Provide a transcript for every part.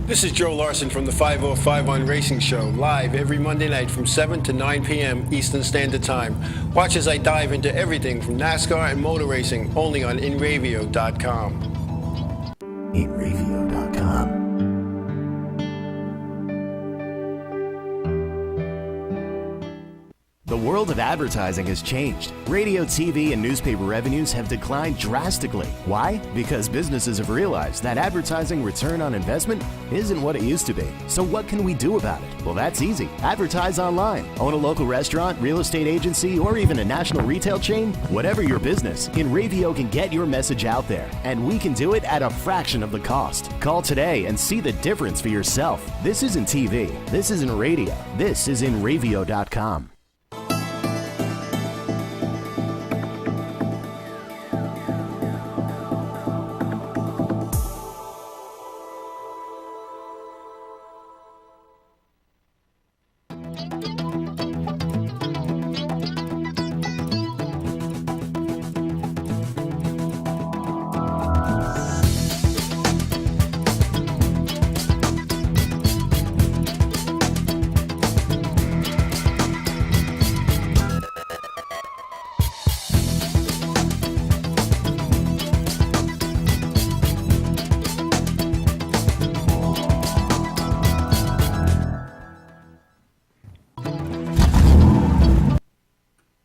This is Joe Larsen from the 505 On Racing Show, live every Monday night from 7 to 9 p.m. Eastern Standard Time. Watch as I dive into everything from NASCAR and motor racing, only on InRavio.com. InRavio.com. The world of advertising has changed. Radio, TV, and newspaper revenues have declined drastically. Why? Because businesses have realized that advertising return on investment isn't what it used to be. So what can we do about it? Well, that's easy. Advertise online. Own a local restaurant, real estate agency, or even a national retail chain? Whatever your business, InRavio can get your message out there, and we can do it at a fraction of the cost. Call today and see the difference for yourself. This isn't TV. This isn't radio. This is InRavio.com.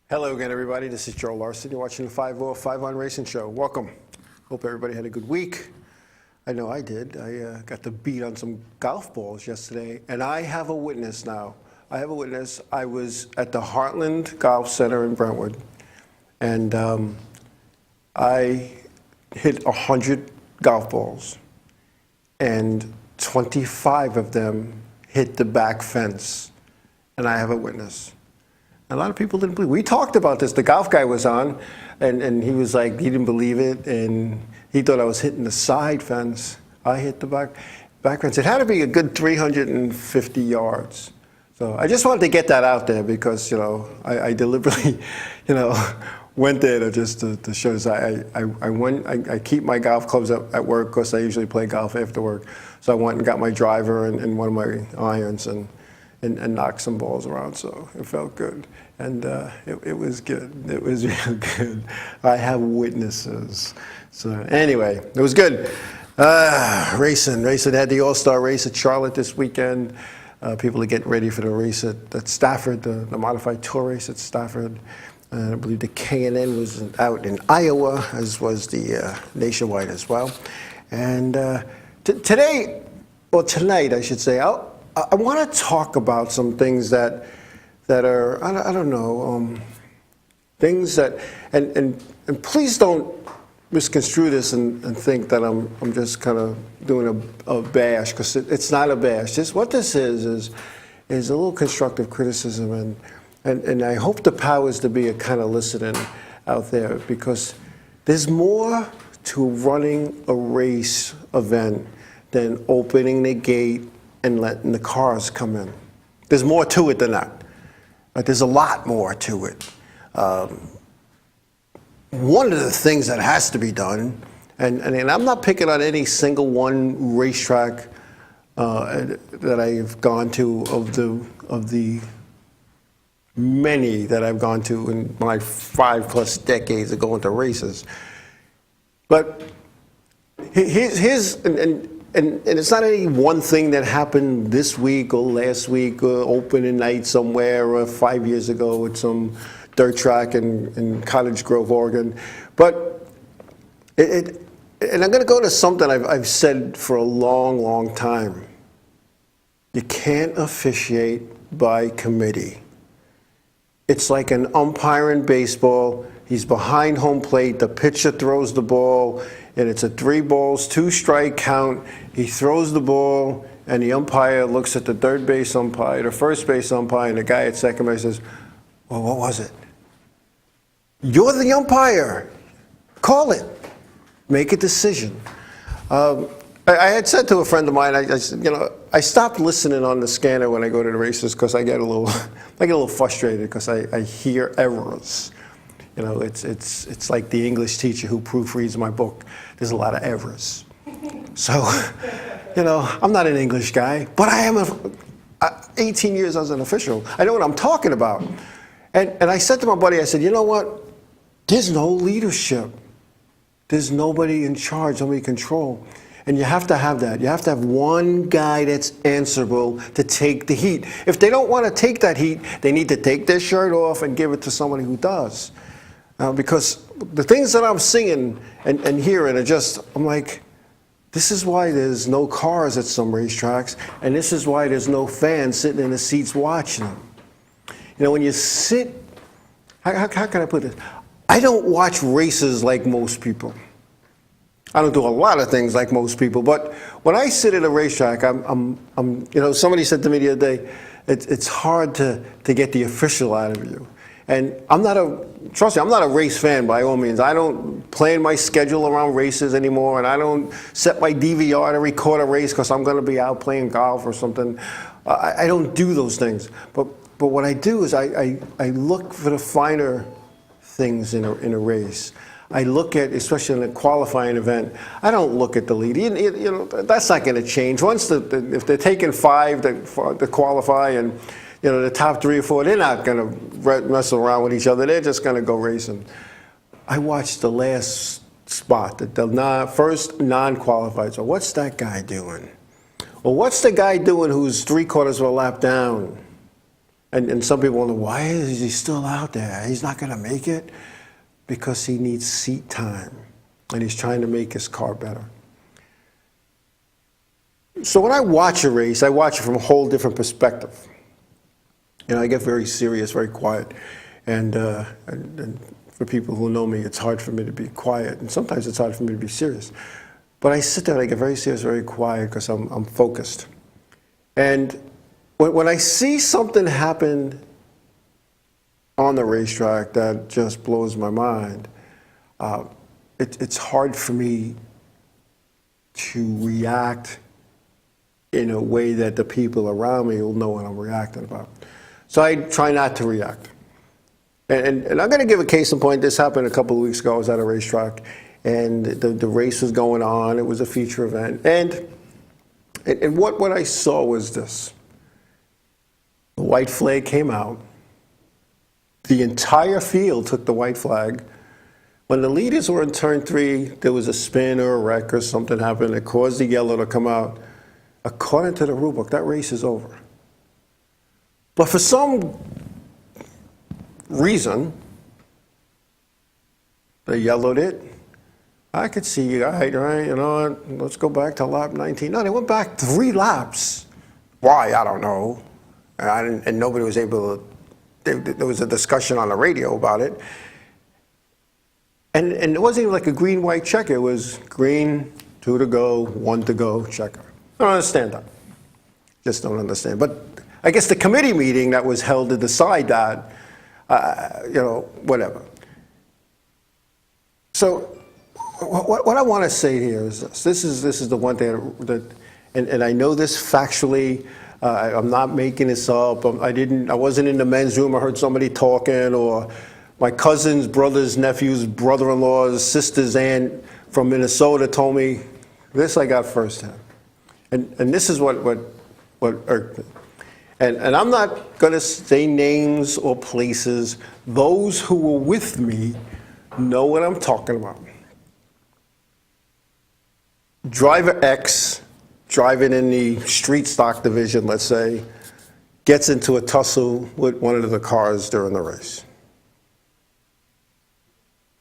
Hello again, everybody. This is Joe Larsen. You're watching the 505 On Racing Show. Welcome. Hope everybody had a good week. I know I did. I got to beat on some golf balls yesterday, and I have a witness now. I have a witness. I was at the Heartland Golf Center in Brentwood, and I hit 100 golf balls, and 25 of them hit the back fence, and I have a witness. A lot of people didn't believe. We talked about this. The golf guy was on, and he was like, he didn't believe it, and he thought I was hitting the side fence. I hit the back fence. It had to be a good 350 yards. So I just wanted to get that out there because, you know, I deliberately, you know, went there to just to show this. I keep my golf clubs at work because I usually play golf after work. So I went and got my driver and one of my irons and knocked some balls around, so it felt good. And it was good. It was real good. I have witnesses. So anyway, it was good. Racing had the All-Star race at Charlotte this weekend. People are getting ready for the race at Stafford, the modified tour race at Stafford. I believe the K&N was out in Iowa, as was the Nationwide as well. And tonight, I should say, I want to talk about some things that are, I don't know, things that, and please don't misconstrue this and think that I'm just kind of doing a bash, because it's not a bash. What this is a little constructive criticism, and I hope the powers to be are kind of listening out there, because there's more to running a race event than opening the gate and letting the cars come in. There's more to it than that. There's a lot more to it. One of the things that has to be done, and I'm not picking on any single one racetrack that I've gone to of the many that I've gone to in my 5+ decades of going to races. But here's and it's not any one thing that happened this week or last week or opening night somewhere or 5 years ago at some dirt track in Cottage Grove, Oregon. But and I'm going to go to something I've said for a long, long time. You can't officiate by committee. It's like an umpire in baseball. He's behind home plate. The pitcher throws the ball, and it's a 3 balls, 2 strike count. He throws the ball, and the umpire looks at the third base umpire, the first base umpire, and the guy at second base says, well, what was it? You're the umpire. Call it. Make a decision. I had said to a friend of mine, I stopped listening on the scanner when I go to the races because I get a little frustrated because I hear errors. You know, it's like the English teacher who proofreads my book. There's a lot of errors. So I'm not an English guy, but I am 18 years as an official. I know what I'm talking about. And I said to my buddy, I said, you know what? There's no leadership. There's nobody in charge, nobody in control. And you have to have that. You have to have one guy that's answerable to take the heat. If they don't want to take that heat, they need to take their shirt off and give it to somebody who does. Because the things that I'm seeing and hearing are just, I'm like, this is why there's no cars at some racetracks, and this is why there's no fans sitting in the seats watching them. When you sit, how can I put this? I don't watch races like most people. I don't do a lot of things like most people, but when I sit at a racetrack, somebody said to me the other day, it's hard to get the official out of you. And trust me, I'm not a race fan by all means. I don't plan my schedule around races anymore, and I don't set my DVR to record a race because I'm going to be out playing golf or something. I don't do those things. But what I do is I look for the finer things in a race. I look at, especially in a qualifying event, I don't look at the lead. That's not going to change. Once if they're taking 5 to qualify, and the top 3 or 4, they're not going to mess around with each other. They're just going to go racing. I watched the last spot, the first non-qualified. So what's that guy doing? Well, what's the guy doing who's 3/4 of a lap down? And some people wonder, why is he still out there? He's not going to make it? Because he needs seat time, and he's trying to make his car better. So when I watch a race, I watch it from a whole different perspective. I get very serious, very quiet, and for people who know me, it's hard for me to be quiet, and sometimes it's hard for me to be serious. But I sit there and I get very serious, very quiet, because I'm focused. And when I see something happen on the racetrack that just blows my mind, it's hard for me to react in a way that the people around me will know what I'm reacting about. So I try not to react. And I'm going to give a case in point. This happened a couple of weeks ago. I was at a racetrack, and the race was going on. It was a feature event. And what I saw was this. The white flag came out. The entire field took the white flag. When the leaders were in turn 3, there was a spin or a wreck or something happened that caused the yellow to come out. According to the rule book, that race is over. But for some reason, they yellowed it. I could see, all right, let's go back to lap 19. No, they went back 3 laps. Why? I don't know. And nobody was able to. There was a discussion on the radio about it. And it wasn't even like a green-white checker. It was green, 2 to go, 1 to go, checker. I don't understand that. Just don't understand. But I guess the committee meeting that was held to decide that, whatever. So what I want to say here is this. This is the one thing that, and I know this factually. I'm not making this up. I wasn't in the men's room. I heard somebody talking, or my cousin's brothers, nephews, brother-in-laws, sister's aunt from Minnesota told me. This I got firsthand, and this is what irked me. And I'm not going to say names or places. Those who were with me know what I'm talking about. Driver X, driving in the street stock division, let's say, gets into a tussle with one of the cars during the race.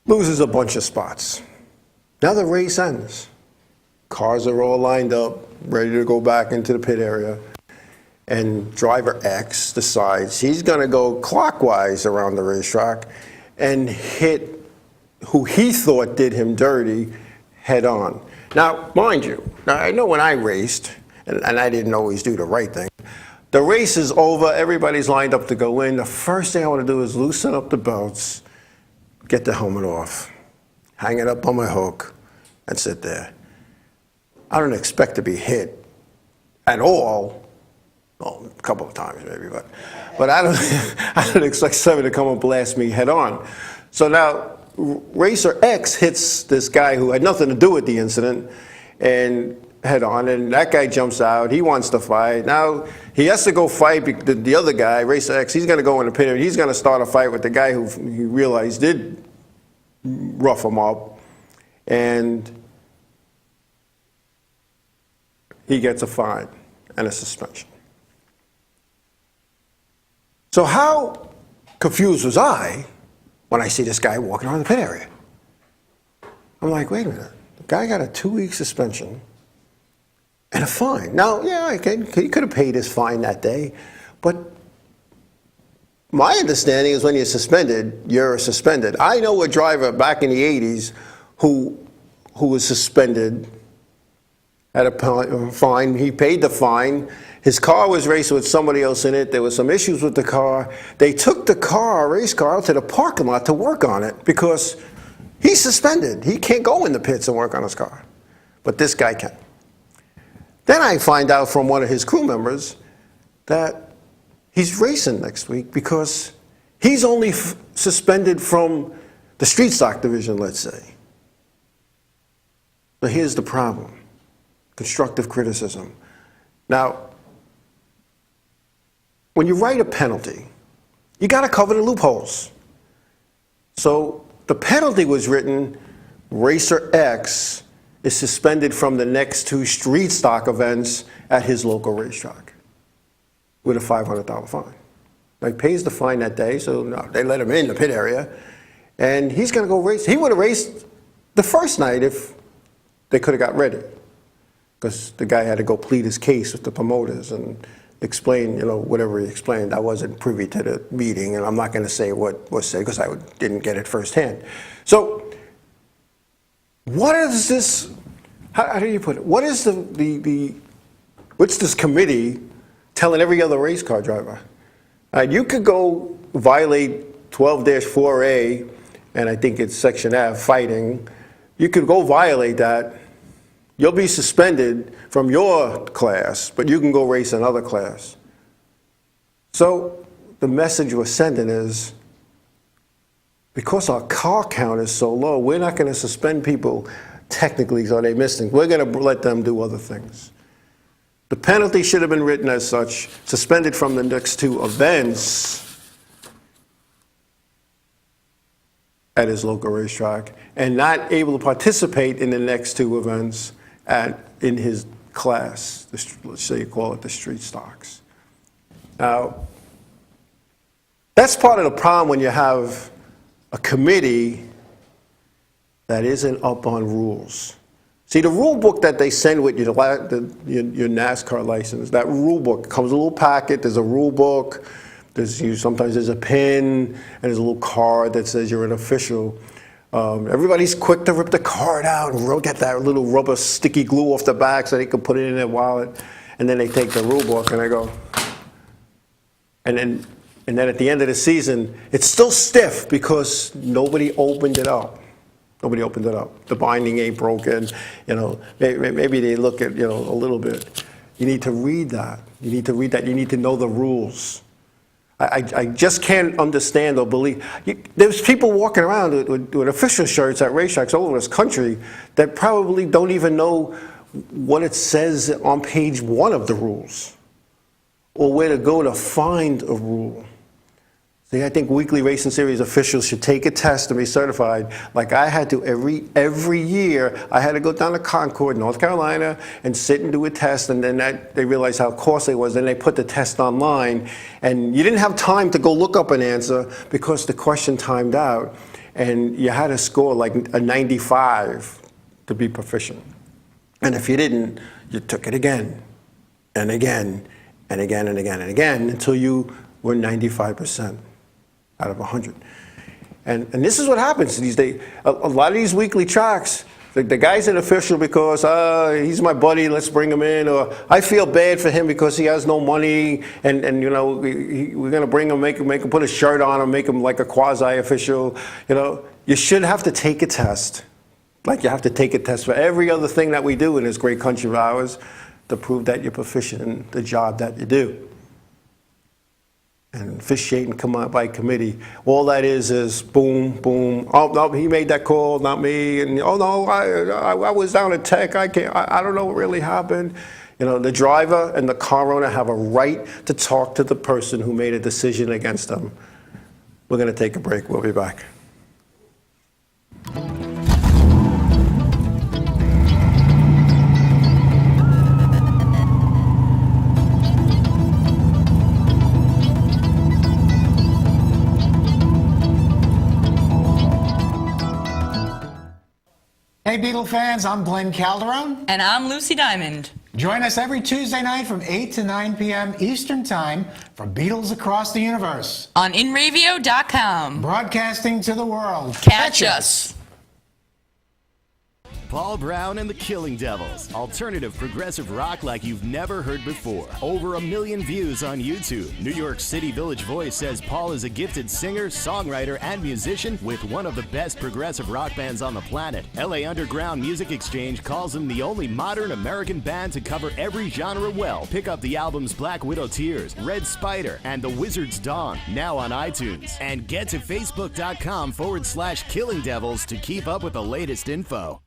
Loses a bunch of spots. Now the race ends. Cars are all lined up, ready to go back into the pit area. And driver X decides he's going to go clockwise around the racetrack and hit who he thought did him dirty head on. Now, mind you, I know when I raced, and I didn't always do the right thing, the race is over, everybody's lined up to go in. The first thing I want to do is loosen up the belts, get the helmet off, hang it up on my hook, and sit there. I don't expect to be hit at all. Well, a couple of times maybe, but I don't expect somebody to come and blast me head on. So now Racer X hits this guy who had nothing to do with the incident, and head on, and that guy jumps out. He wants to fight. Now he has to go fight the other guy, Racer X. He's going to go in the pit. He's going to start a fight with the guy who he realized did rough him up, and he gets a fine and a suspension. So how confused was I when I see this guy walking around the pit area? I'm like, wait a minute. The guy got a 2-week suspension and a fine. Now, yeah, he could have paid his fine that day, but my understanding is when you're suspended, you're suspended. I know a driver back in the 80s who was suspended, had a fine. He paid the fine. His car was racing with somebody else in it. There was some issues with the car. They took the race car, out to the parking lot to work on it because he's suspended. He can't go in the pits and work on his car. But this guy can. Then I find out from one of his crew members that he's racing next week because he's only suspended from the street stock division, let's say. But here's the problem. Constructive criticism. Now, when you write a penalty, you got to cover the loopholes. So the penalty was written, Racer X is suspended from the next 2 street stock events at his local racetrack with a $500 fine. Now, he pays the fine that day, so no, they let him in the pit area, and he's going to go race. He would have raced the first night if they could have got ready, because the guy had to go plead his case with the promoters and explain, whatever he explained. I wasn't privy to the meeting, and I'm not going to say what was said because I didn't get it firsthand. So, what is this? How do you put it? What is what's this committee telling every other race car driver? You could go violate 12-4A, and I think it's Section F, fighting. You could go violate that. You'll be suspended from your class, but you can go race another class. So the message we're sending is, because our car count is so low, we're not going to suspend people technically so they miss things. We're going to let them do other things. The penalty should have been written as such, suspended from the next 2 events at his local racetrack, and not able to participate in the next 2 events in his class, let's say you call it the street stocks. Now, that's part of the problem when you have a committee that isn't up on rules. See, the rule book that they send with your NASCAR license, that rule book comes with a little packet. There's a rule book. Sometimes there's a pin, and there's a little card that says you're an official. Everybody's quick to rip the card out and get that little rubber sticky glue off the back so they can put it in their wallet. And then they take the rule book and they go. And then at the end of the season, it's still stiff because nobody opened it up. Nobody opened it up. The binding ain't broken. Maybe they look at, a little bit. You need to read that. You need to read that. You need to know the rules. I just can't understand or believe. There's people walking around with official shirts at racetracks all over this country that probably don't even know what it says on page 1 of the rules or where to go to find a rule. See, I think weekly racing series officials should take a test to be certified. Like I had to every year, I had to go down to Concord, North Carolina, and sit and do a test, and then they realized how costly it was, and they put the test online, and you didn't have time to go look up an answer because the question timed out, and you had to score like a 95 to be proficient. And if you didn't, you took it again, and again, and again, and again, and again, until you were 95%. Out of 100. And this is what happens these days. A lot of these weekly tracks, the guy's an official because he's my buddy, let's bring him in, or I feel bad for him because he has no money, and we're going to bring him, make him put a shirt on him, make him like a quasi-official. You should have to take a test, like you have to take a test for every other thing that we do in this great country of ours to prove that you're proficient in the job that you do. and officiating come out by committee. All that is boom, boom. Oh no, he made that call, not me. And oh no, I was down at Tech. I don't know what really happened. You know, the driver and the car owner have a right to talk to the person who made a decision against them. We're going to take a break. We'll be back. Hey Beatle fans, I'm Glenn Calderon. And I'm Lucy Diamond. Join us every Tuesday night from 8 to 9 p.m. Eastern Time for Beatles Across the Universe. On InRavio.com. Broadcasting to the world. Catch us. Paul Brown and the Killing Devils. Alternative progressive rock like you've never heard before. Over 1 million views on YouTube. New York City Village Voice says Paul is a gifted singer, songwriter, and musician with one of the best progressive rock bands on the planet. LA Underground Music Exchange calls him the only modern American band to cover every genre well. Pick up the albums Black Widow Tears, Red Spider, and The Wizard's Dawn, now on iTunes. And get to facebook.com/Killing Devils to keep up with the latest info.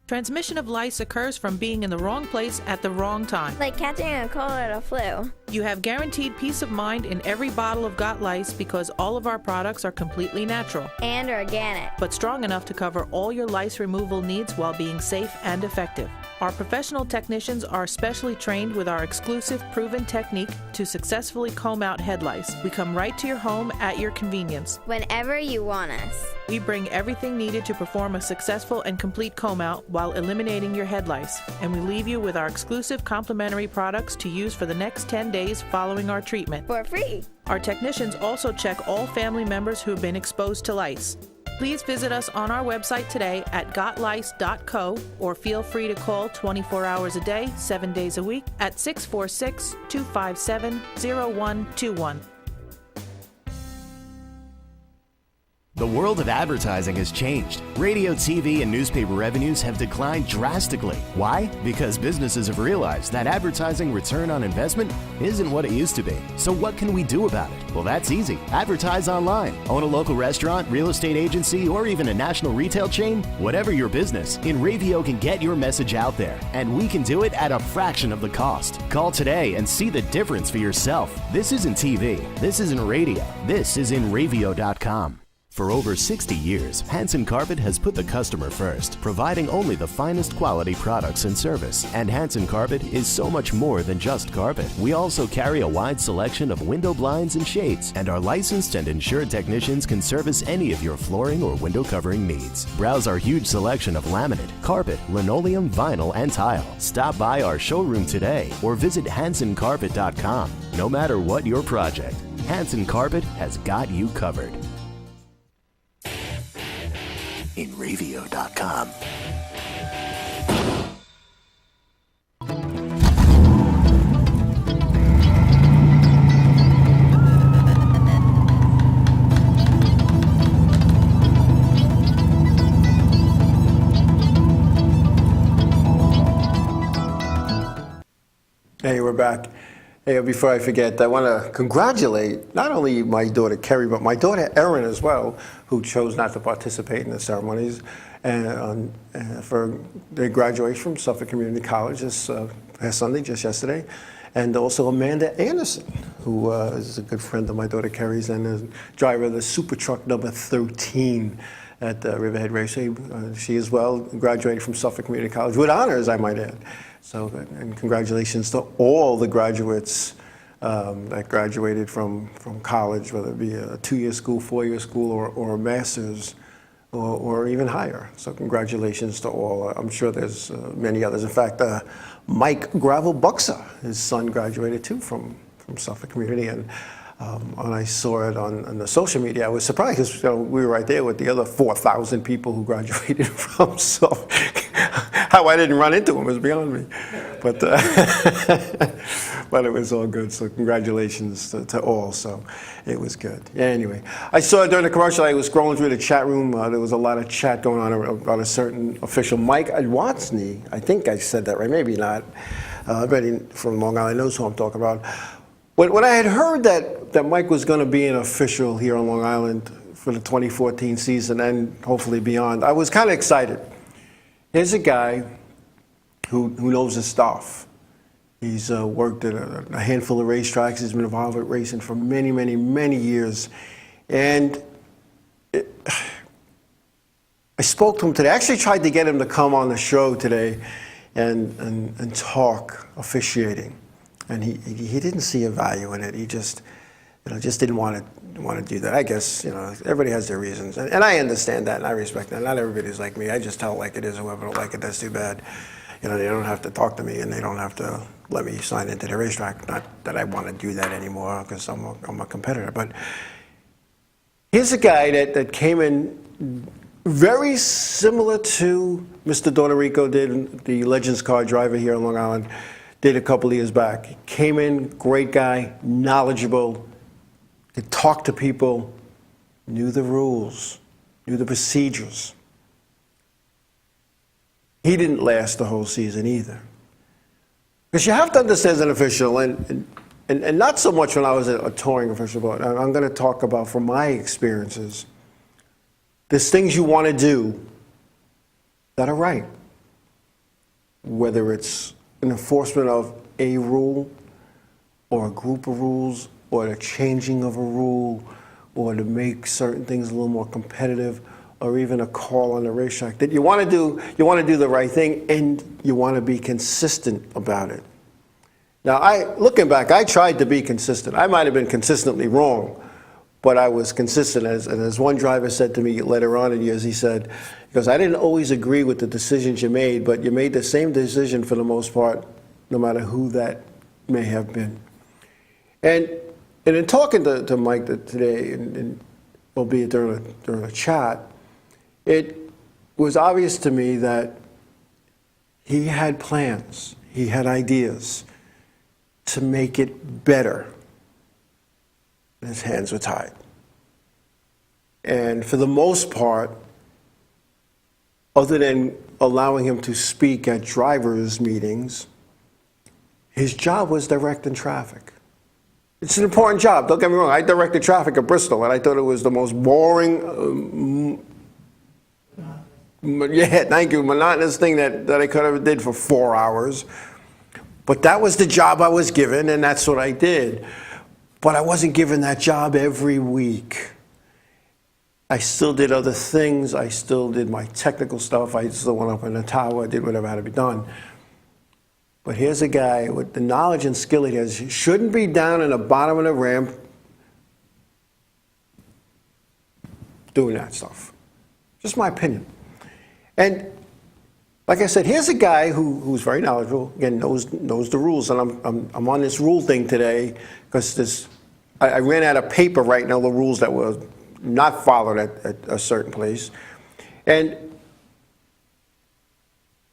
Transmission of lice occurs from being in the wrong place at the wrong time. Like catching a cold or a flu. You have guaranteed peace of mind in every bottle of Got Lice because all of our products are completely natural, And organic. but strong enough to cover all your lice removal needs while being safe and effective. Our professional technicians are specially trained with our exclusive proven technique to successfully comb out head lice. We come right to your home at your convenience. Whenever you want us. We bring everything needed to perform a successful and complete comb out while eliminating your head lice. And we leave you with our exclusive complimentary products to use for the next 10 days following our treatment. For free. Our technicians also check all family members who have been exposed to lice. Please visit us on our website today at gotlice.co or feel free to call 24 hours a day, 7 days a week at 646-257-0121. The world of advertising has changed. Radio, TV, and newspaper revenues have declined drastically. Why? Because businesses have realized that advertising return on investment isn't what it used to be. So what can we do about it? Well, that's easy. Advertise online. Own a local restaurant, real estate agency, or even a national retail chain? Whatever your business, InRavio can get your message out there. And we can do it at a fraction of the cost. Call today and see the difference for yourself. This isn't TV. This isn't radio. This is InRavio.com. For over 60 years, Hansen Carpet has put the customer first, providing only the finest quality products and service. And Hansen Carpet is so much more than just carpet. We also carry a wide selection of window blinds and shades, and our licensed and insured technicians can service any of your flooring or window covering needs. Browse our huge selection of laminate, carpet, linoleum, vinyl, and tile. Stop by our showroom today or visit HansenCarpet.com. No matter what your project, Hansen Carpet has got you covered. InRavio.com. Hey, we're back. Hey, before I forget, I want to congratulate not only my daughter Kerry, but my daughter Erin as well, who chose not to participate in the ceremonies and for their graduation from Suffolk Community College this past Sunday, just yesterday, and also Amanda Anderson, who is a good friend of my daughter Kerry's and is driver of the Super Truck number 13 at Riverhead Racing. She as well graduated from Suffolk Community College with honors, I might add. So, and congratulations to all the graduates that graduated from college, whether it be a 2-year school, 4-year school, or a master's, or even higher. So congratulations to all. I'm sure there's many others. In fact, Mike Gravel Buxa, his son, graduated too from Suffolk Community, and when I saw it on the social media, I was surprised because we were right there with the other 4,000 people who graduated from Suffolk. How I didn't run into them is beyond me, but but it was all good. So congratulations to all. So it was good. Anyway, I saw during the commercial, I was scrolling through the chat room. There was a lot of chat going on about a certain official, Mike Adwatsny. I think I said that right, maybe not. Everybody from Long Island knows who I'm talking about. When I had heard that Mike was going to be an official here on Long Island for the 2014 season and hopefully beyond, I was kind of excited. Here's a guy who knows his stuff. He's worked at a handful of racetracks. He's been involved with racing for many, many, many years. And I spoke to him today. I actually tried to get him to come on the show today and talk officiating. And he didn't see a value in it. He just didn't want to do that. I guess everybody has their reasons, and I understand that and I respect that. Not everybody's like me. I just tell it like it is. Whoever don't like it, that's too bad. They don't have to talk to me and they don't have to let me sign into the racetrack. Not that I want to do that anymore because I'm a competitor. But here's a guy that came in very similar to Mr. Donorico did, the Legends car driver here on Long Island. Did a couple of years back. He came in, great guy, knowledgeable, could talk to people, knew the rules, knew the procedures. He didn't last the whole season either. Because you have to understand as an official, and not so much when I was a touring official, but I'm going to talk about from my experiences, there's things you want to do that are right. Whether it's an enforcement of a rule or a group of rules or the changing of a rule or to make certain things a little more competitive or even a call on the racetrack that you want to do the right thing and you want to be consistent about it. Now, looking back, I tried to be consistent. I might have been consistently wrong, but I was consistent. As one driver said to me later on in years, he said, because I didn't always agree with the decisions you made, but you made the same decision for the most part, no matter who that may have been. And in talking to Mike today, and albeit during a chat, it was obvious to me that he had plans, he had ideas to make it better. His hands were tied. And for the most part, other than allowing him to speak at drivers' meetings, his job was directing traffic. It's an important job, don't get me wrong. I directed traffic at Bristol, and I thought it was the most boring, monotonous thing that I could have did for 4 hours. But that was the job I was given, and that's what I did. But I wasn't given that job every week. I still did other things. I still did my technical stuff. I still went up in the tower. I did whatever had to be done. But here's a guy with the knowledge and skill he has. He shouldn't be down in the bottom of the ramp doing that stuff. Just my opinion. And like I said, here's a guy who's very knowledgeable, again, knows the rules. And I'm on this rule thing today because I ran out of paper writing all the rules that were not followed at a certain place. And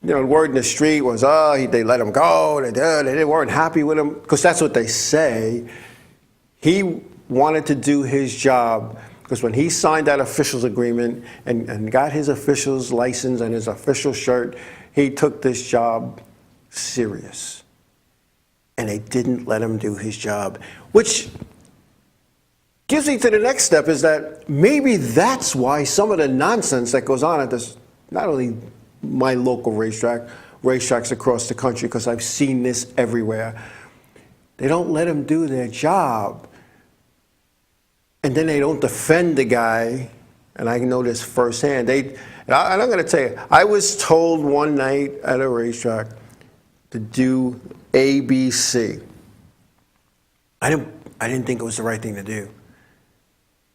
the word in the street was, they let him go, they weren't happy with him, because that's what they say. He wanted to do his job, because when he signed that officials agreement and got his officials license and his official shirt, he took this job serious. And they didn't let him do his job, which gives me to the next step, is that maybe that's why some of the nonsense that goes on at this, not only my local racetracks across the country, because I've seen this everywhere. They don't let them do their job. And then they don't defend the guy. And I know this firsthand. And I'm going to tell you, I was told one night at a racetrack to do ABC. I didn't think it was the right thing to do.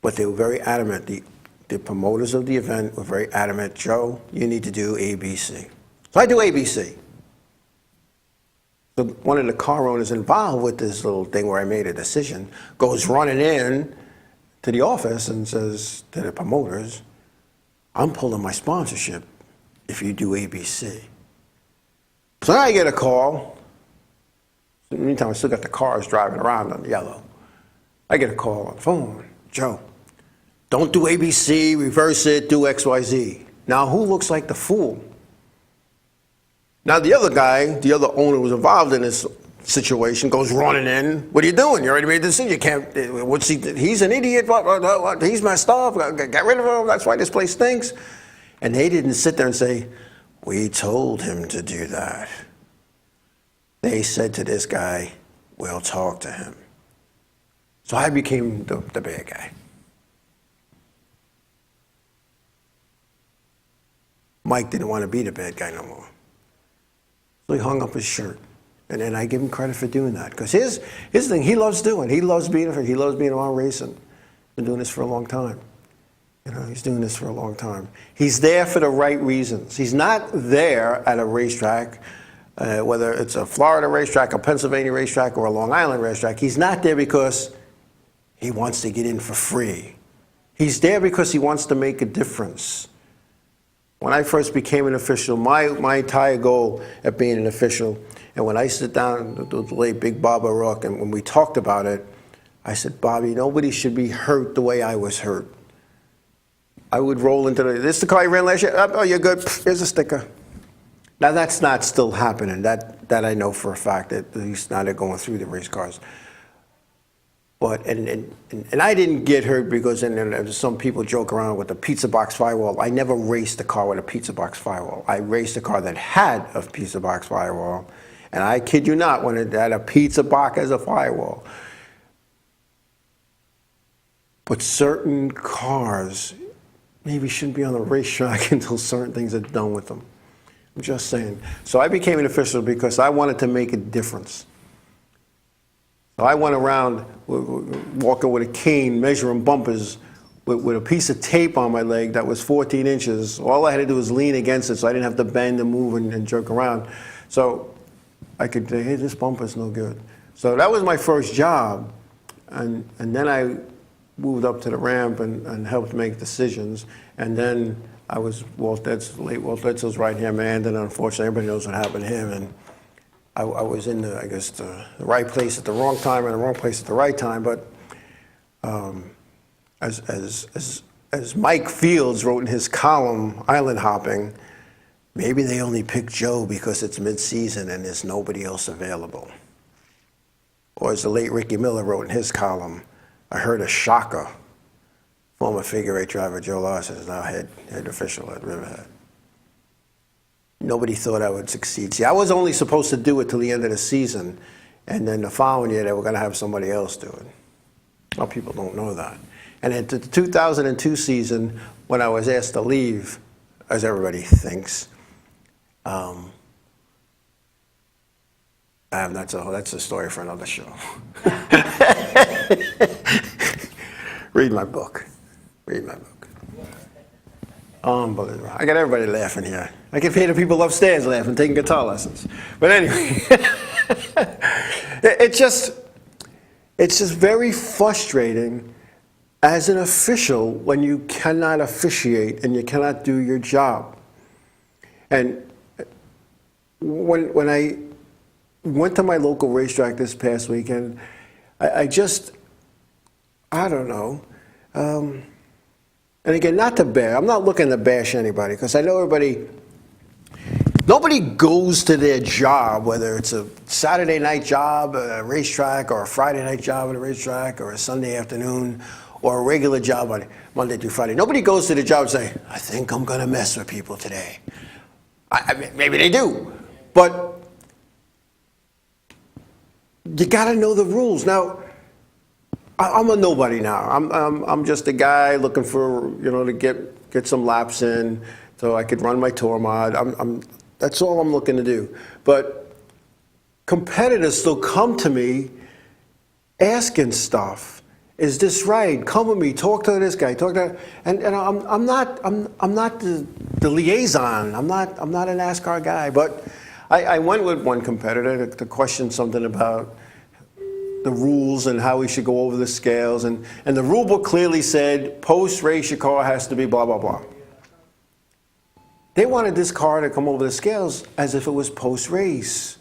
But they were very adamant. The promoters of the event were very adamant. Joe, you need to do ABC. So I do ABC. So one of the car owners involved with this little thing where I made a decision goes running in to the office and says to the promoters, I'm pulling my sponsorship if you do ABC. So I get a call. In the meantime, I still got the cars driving around on the yellow. I get a call on the phone. Joe, don't do ABC, reverse it, do XYZ. Now, who looks like the fool? Now, the other guy, the other owner who was involved in this situation, goes running in. What are you doing? You already made the decision. You can't, he's an idiot. What? He's messed up. Get rid of him. That's why this place stinks. And they didn't sit there and say, we told him to do that. They said to this guy, we'll talk to him. So I became the bad guy. Mike didn't want to be the bad guy no more. So he hung up his shirt. And then I give him credit for doing that. Because his thing, he loves doing. He loves being around racing. Been doing this for a long time. You know, he's doing this for a long time. He's there for the right reasons. He's not there at a racetrack, whether it's a Florida racetrack, a Pennsylvania racetrack, or a Long Island racetrack. He's not there because he wants to get in for free. He's there because he wants to make a difference. When I first became an official, my entire goal at being an official, and when I sit down with the late Big Bob O'Rourke, and when we talked about it, I said, Bobby, nobody should be hurt the way I was hurt. I would roll into this is the car you ran last year? Oh, you're good. Here's a sticker. Now, that's not still happening. That I know for a fact, that at least now they're going through the race cars. But, and I didn't get hurt because and some people joke around with the pizza box firewall. I never raced a car with a pizza box firewall. I raced a car that had a pizza box firewall. And I kid you not, when it had a pizza box as a firewall. But certain cars maybe shouldn't be on the racetrack until certain things are done with them. I'm just saying. So I became an official because I wanted to make a difference. So I went around walking with a cane, measuring bumpers with a piece of tape on my leg that was 14 inches. All I had to do was lean against it so I didn't have to bend and move and jerk around. So I could say, hey, this bumper's no good. So that was my first job. And then I moved up to the ramp and helped make decisions. And then I was late Walt Edsell's right-hand man. And unfortunately, everybody knows what happened to him. And I was in the right place at the wrong time and the wrong place at the right time. But as Mike Fields wrote in his column, Island Hopping, maybe they only picked Joe because it's mid-season and there's nobody else available. Or as the late Ricky Miller wrote in his column, I heard a shocker. Former figure eight driver Joe Larsen is now head official at Riverhead. Nobody thought I would succeed. See, I was only supposed to do it till the end of the season, and then the following year they were going to have somebody else do it. Well, people don't know that. And at the 2002 season, when I was asked to leave, as everybody thinks, that's a story for another show. Read my book. Read my book. Unbelievable. I got everybody laughing here. I can hear the people upstairs laughing, taking guitar lessons. But anyway, it's just very frustrating as an official when you cannot officiate and you cannot do your job. And when I went to my local racetrack this past weekend, I don't know. And again, not to bash, I'm not looking to bash anybody, because I know nobody goes to their job, whether it's a Saturday night job at a racetrack or a Friday night job at a racetrack or a Sunday afternoon or a regular job on Monday through Friday. Nobody goes to the job and say, I think I'm going to mess with people today. I mean, maybe they do, but you got to know the rules. Now, I'm a nobody now. I'm just a guy looking for, to get some laps in so I could run my tour mod. That's all I'm looking to do. But competitors still come to me asking stuff. Is this right? Come with me. Talk to this guy. Talk to, and I'm not the liaison. I'm not a NASCAR guy. But I went with one competitor to question something about the rules and how we should go over the scales, and the rule book clearly said post race your car has to be blah blah blah. They wanted this car to come over the scales as if it was post race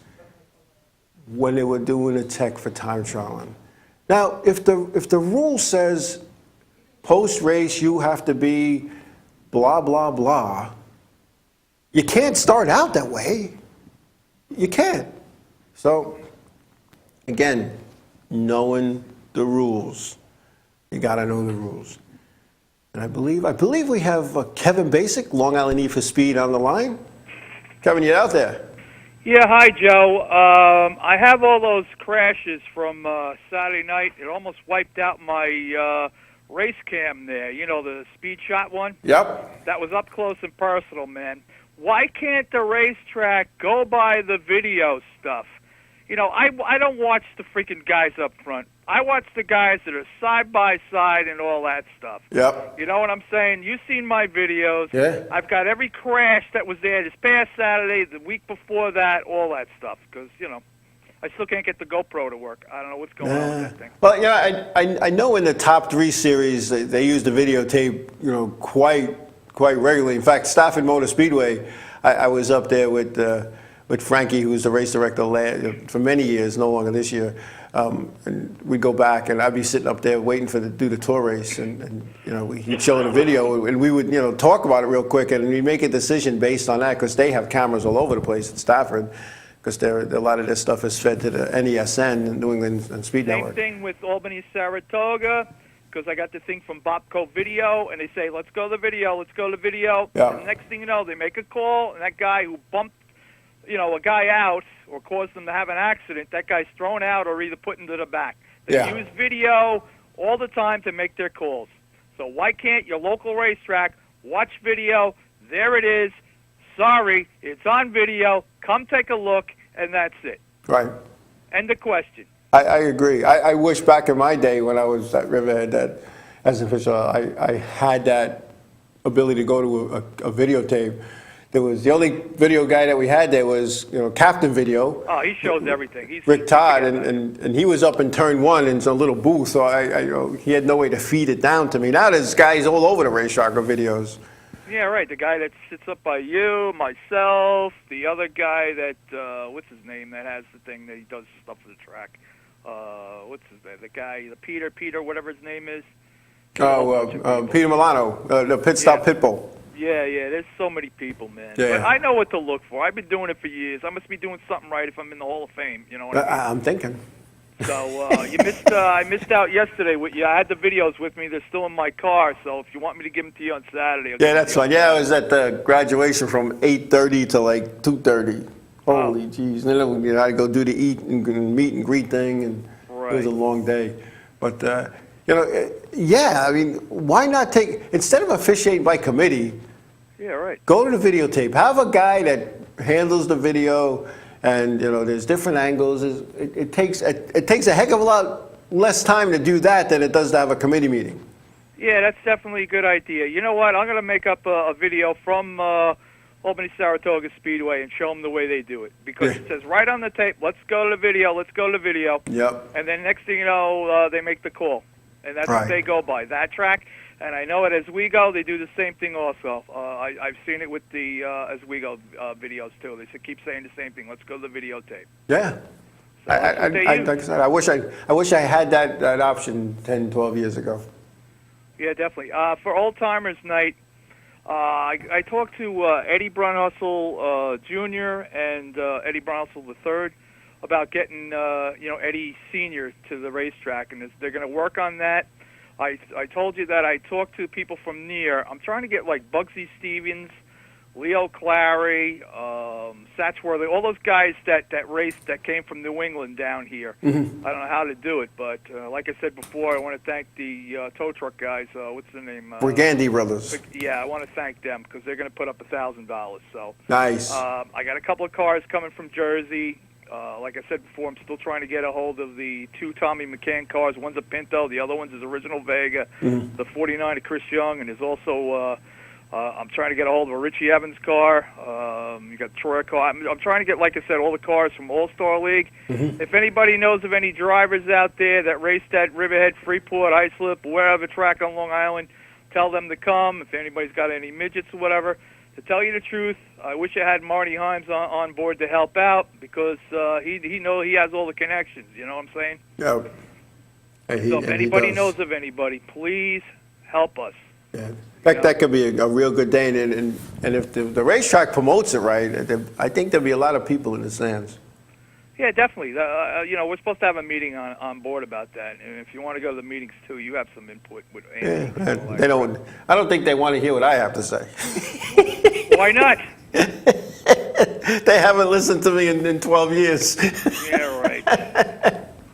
when they were doing a tech for time trialing. Now, if the rule says post-race you have to be blah, blah, blah, you can't start out that way. You can't. So, again, knowing the rules. You got to know the rules. And I believe we have Kevin Basic, Long Island Need for Speed, on the line. Kevin, you out there? Yeah, hi, Joe. I have all those crashes from Saturday night. It almost wiped out my race cam there. You know, the speed shot one? Yep. That was up close and personal, man. Why can't the racetrack go by the video stuff? You know, I don't watch the freaking guys up front. I watch the guys that are side by side and all that stuff. Yep. You know what I'm saying? You've seen my videos. Yeah. I've got every crash that was there this past Saturday, the week before that, all that stuff. Because, I still can't get the GoPro to work. I don't know what's going on with that thing. Well, I know in the top 3 series they use the videotape, quite regularly. In fact, Stafford Motor Speedway, I was up there with Frankie, who was the race director for many years, no longer this year. And we'd go back, and I'd be sitting up there waiting to do the tour race, and he'd show the video, and we would talk about it real quick, and we'd make a decision based on that, because they have cameras all over the place at Stafford, because a lot of their stuff is fed to the NESN, New England and Speed Network. Same thing with Albany, Saratoga, because I got the thing from Bobco Video, and they say, let's go to the video, let's go to the video. Yeah. And the next thing you know, they make a call, and that guy who bumped a guy out or caused them to have an accident, that guy's thrown out or either put into the back. They use video all the time to make their calls. So why can't your local racetrack watch video? There it is. Sorry, it's on video. Come take a look, and that's it. Right. End of question. I agree. I wish back in my day when I was at Riverhead that, as an official, I had that ability to go to a videotape. There was the only video guy that we had there was Captain Video. Oh, he shows everything. He's Rick Todd, and he was up in turn 1 in some little booth, so he had no way to feed it down to me. Now there's guys all over the racetrack with videos. Yeah, right. The guy that sits up by you, myself, the other guy that what's his name that has the thing that he does stuff for the track. What's his name? The guy, the Peter, whatever his name is. Peter Milano, the Pit Stop Pitbull. Yeah, there's so many people, man. Yeah. But I know what to look for. I've been doing it for years. I must be doing something right if I'm in the Hall of Fame. You know what I mean? I'm thinking. So I missed out yesterday with you. I had the videos with me. They're still in my car. So if you want me to give them to you on Saturday, Yeah, that's fine. Yeah, I was at the graduation from 8:30 to like 2:30. Holy jeez! And then I had to go do the meet and greet thing, and it was a long day. But I mean, why not instead of officiating by committee? Yeah, right. Go to the videotape. Have a guy that handles the video, and there's different angles. It takes a heck of a lot less time to do that than it does to have a committee meeting. Yeah, that's definitely a good idea. You know what? I'm going to make up a video from Albany Saratoga Speedway and show them the way they do it, because it says right on the tape, let's go to the video, let's go to the video. Yep. And then next thing you know, they make the call. And that's what they go by, that track. And I know it as we go, they do the same thing also. I've seen it with the as we go videos too. They keep saying the same thing. Let's go to the videotape. Yeah. So like I said, I wish I had that option 10, 12 years ago. Yeah, definitely. For Old Timers Night, I talked to Eddie Brunhustle Jr. and Eddie Brunhustle III about getting Eddie Sr. to the racetrack, and they're going to work on that. I told you that I talked to people from near. I'm trying to get like Bugsy Stevens, Leo Clary, Satchworthy, all those guys that raced, that came from New England down here. I don't know how to do it, but like I said before, I want to thank the tow truck guys. What's their name? Brigandy Brothers. Yeah, I want to thank them because they're going to put up $1,000. So Nice. I got a couple of cars coming from Jersey. Like I said before, I'm still trying to get a hold of the 2 Tommy McCann cars. One's a Pinto, the other one's his original Vega, the 49 of Chris Young, and there's also I'm trying to get a hold of a Richie Evans car. You got Troy car. I'm trying to get, like I said, all the cars from All-Star League. If anybody knows of any drivers out there that raced at Riverhead, Freeport, Islip, wherever track on Long Island, tell them to come. If anybody's got any midgets or whatever. To tell you the truth, I wish I had Marty Himes on board to help out because he has all the connections. You know what I'm saying? Yeah. So if anybody knows of anybody, please help us. Yeah. In fact, that could be a real good day, and if the racetrack promotes it right, I think there'll be a lot of people in the stands. Yeah, definitely. We're supposed to have a meeting on board about that, and if you want to go to the meetings too, you have some input with Andy. Yeah, they don't. I don't think they want to hear what I have to say. Why not? They haven't listened to me in 12 years. Yeah, right.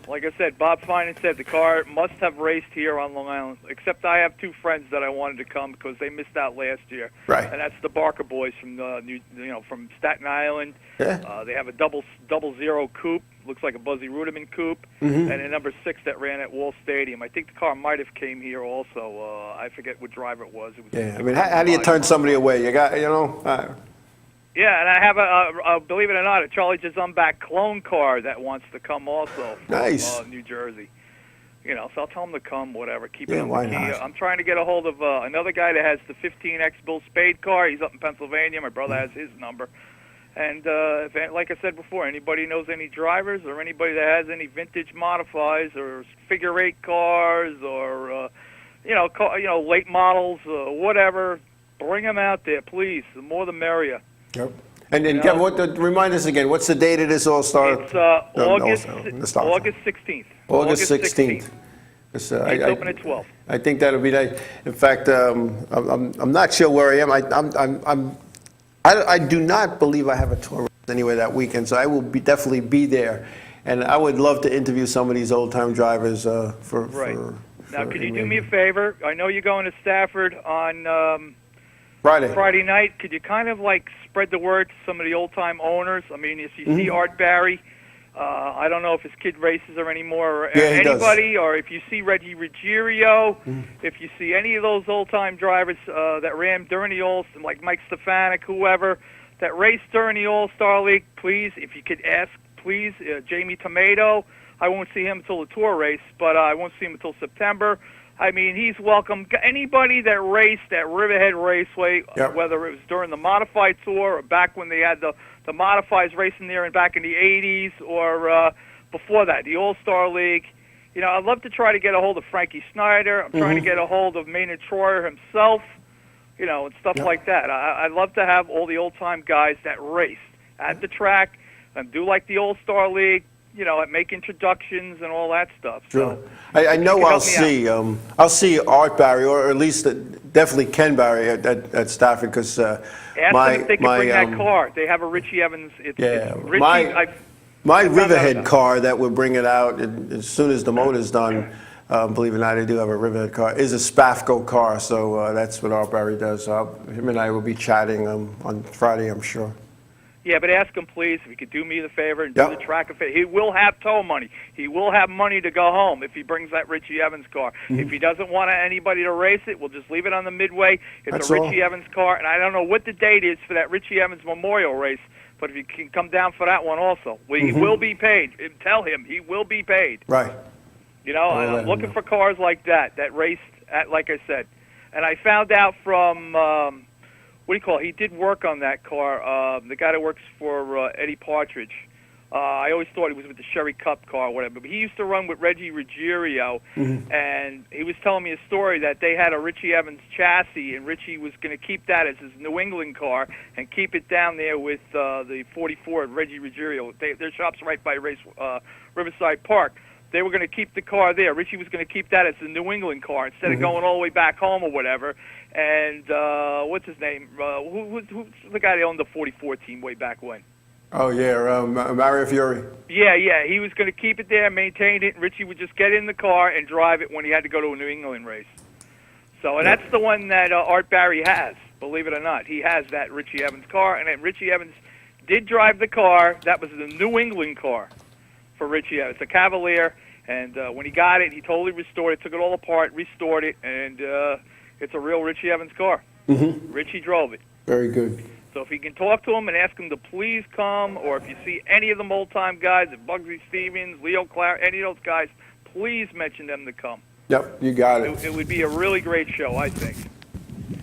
Like I said, Bob Finan said the car must have raced here on Long Island, except I have 2 friends that I wanted to come because they missed out last year. Right. And that's the Barker boys from from Staten Island. Yeah. They have a double zero coupe, looks like a Buzzy Ruderman coupe, and a number 6 that ran at Wall Stadium. I think the car might have came here also. I forget what driver it was. Yeah. I mean, how do you turn somebody away? You got, Yeah, and I have a believe it or not, a Charlie Jazumbach clone car that wants to come also from Nice. New Jersey. So I'll tell him to come, whatever. Keep it Yeah, on why the key. not? I'm trying to get a hold of another guy that has the 15X Bill Spade car. He's up in Pennsylvania. My brother has his number. And if, like I said before, anybody knows any drivers or anybody that has any vintage modifies or figure 8 cars or late models, whatever, bring them out there, please. The more the merrier. Yep. And Kevin, remind us again, what's the date of this All-Star? It's August 16th. August 16th. It's open at 12. I think that'll be nice. In fact, I'm not sure where I am. I do not believe I have a tour anyway that weekend, so I will definitely be there. And I would love to interview some of these old-time drivers Right. Now, could you do me a favor? I know you're going to Stafford on Friday night. Could you kind of spread the word to some of the old-time owners? I mean, if you see Art Barry, I don't know if his kid races or anymore, or anybody, or if you see Reggie Ruggiero, if you see any of those old-time drivers that ran during the All-Star, like Mike Stefanik, whoever, that raced during the All-Star League, please, if you could ask, please, Jamie Tomato. I won't see him until the tour race, but I won't see him until September. I mean, he's welcome. Anybody that raced at Riverhead Raceway, whether it was during the Modified Tour or back when they had the Modifieds racing there and back in the 80s or before that, the All-Star League. I'd love to try to get a hold of Frankie Snyder. I'm trying to get a hold of Maynard Troyer himself, and stuff like that. I'd love to have all the old-time guys that raced at the track and do like the All-Star League, make introductions and all that stuff. Sure. So, I know I'll see Art Barry, or at least definitely Ken Barry at Stafford, because ask them if they can bring that car. They have a Richie Evans. It's Richie, my Riverhead car that we're bringing out as soon as the motor's done, believe it or not, I do have a Riverhead car, is a Spafco car, so that's what Art Barry does. Him and I will be chatting on Friday, I'm sure. Yeah, but ask him, please, if he could do me the favor and do the track of it. He will have tow money. He will have money to go home if he brings that Richie Evans car. If he doesn't want anybody to race it, we'll just leave it on the midway. It's a Richie Evans car, and I don't know what the date is for that Richie Evans Memorial race, but if you can come down for that one also. He will be paid. Tell him he will be paid. Right. And I'm looking for cars like that raced at, like I said. And I found out from... he did work on that car. The guy that works for Eddie Partridge. I always thought he was with the Sherry Cup car or whatever. But he used to run with Reggie Ruggiero, and he was telling me a story that they had a Richie Evans chassis, and Richie was going to keep that as his New England car and keep it down there with the 44 at Reggie Ruggiero. Their shop's right by Riverside Park. they were going to keep the car there. Richie was going to keep that as the New England car instead of going all the way back home or whatever. And what's his name? Who's the guy that owned the 44 team way back when? Oh, yeah, Mario Fiore. Yeah. He was going to keep it there, maintain it, and Richie would just get in the car and drive it when he had to go to a New England race. So, and that's the one that Art Barry has, believe it or not. He has that Richie Evans car, and then Richie Evans did drive the car. That was the New England car for Richie Evans, the Cavalier. And when he got it, he totally restored it, took it all apart, restored it, and it's a real Richie Evans car. Mm-hmm. Richie drove it. Very good. So if you can talk to him and ask him to please come, or if you see any of them old-time guys, Bugsy Stevens, Leo Clare, any of those guys, please mention them to come. Yep, you got it. It would be a really great show, I think.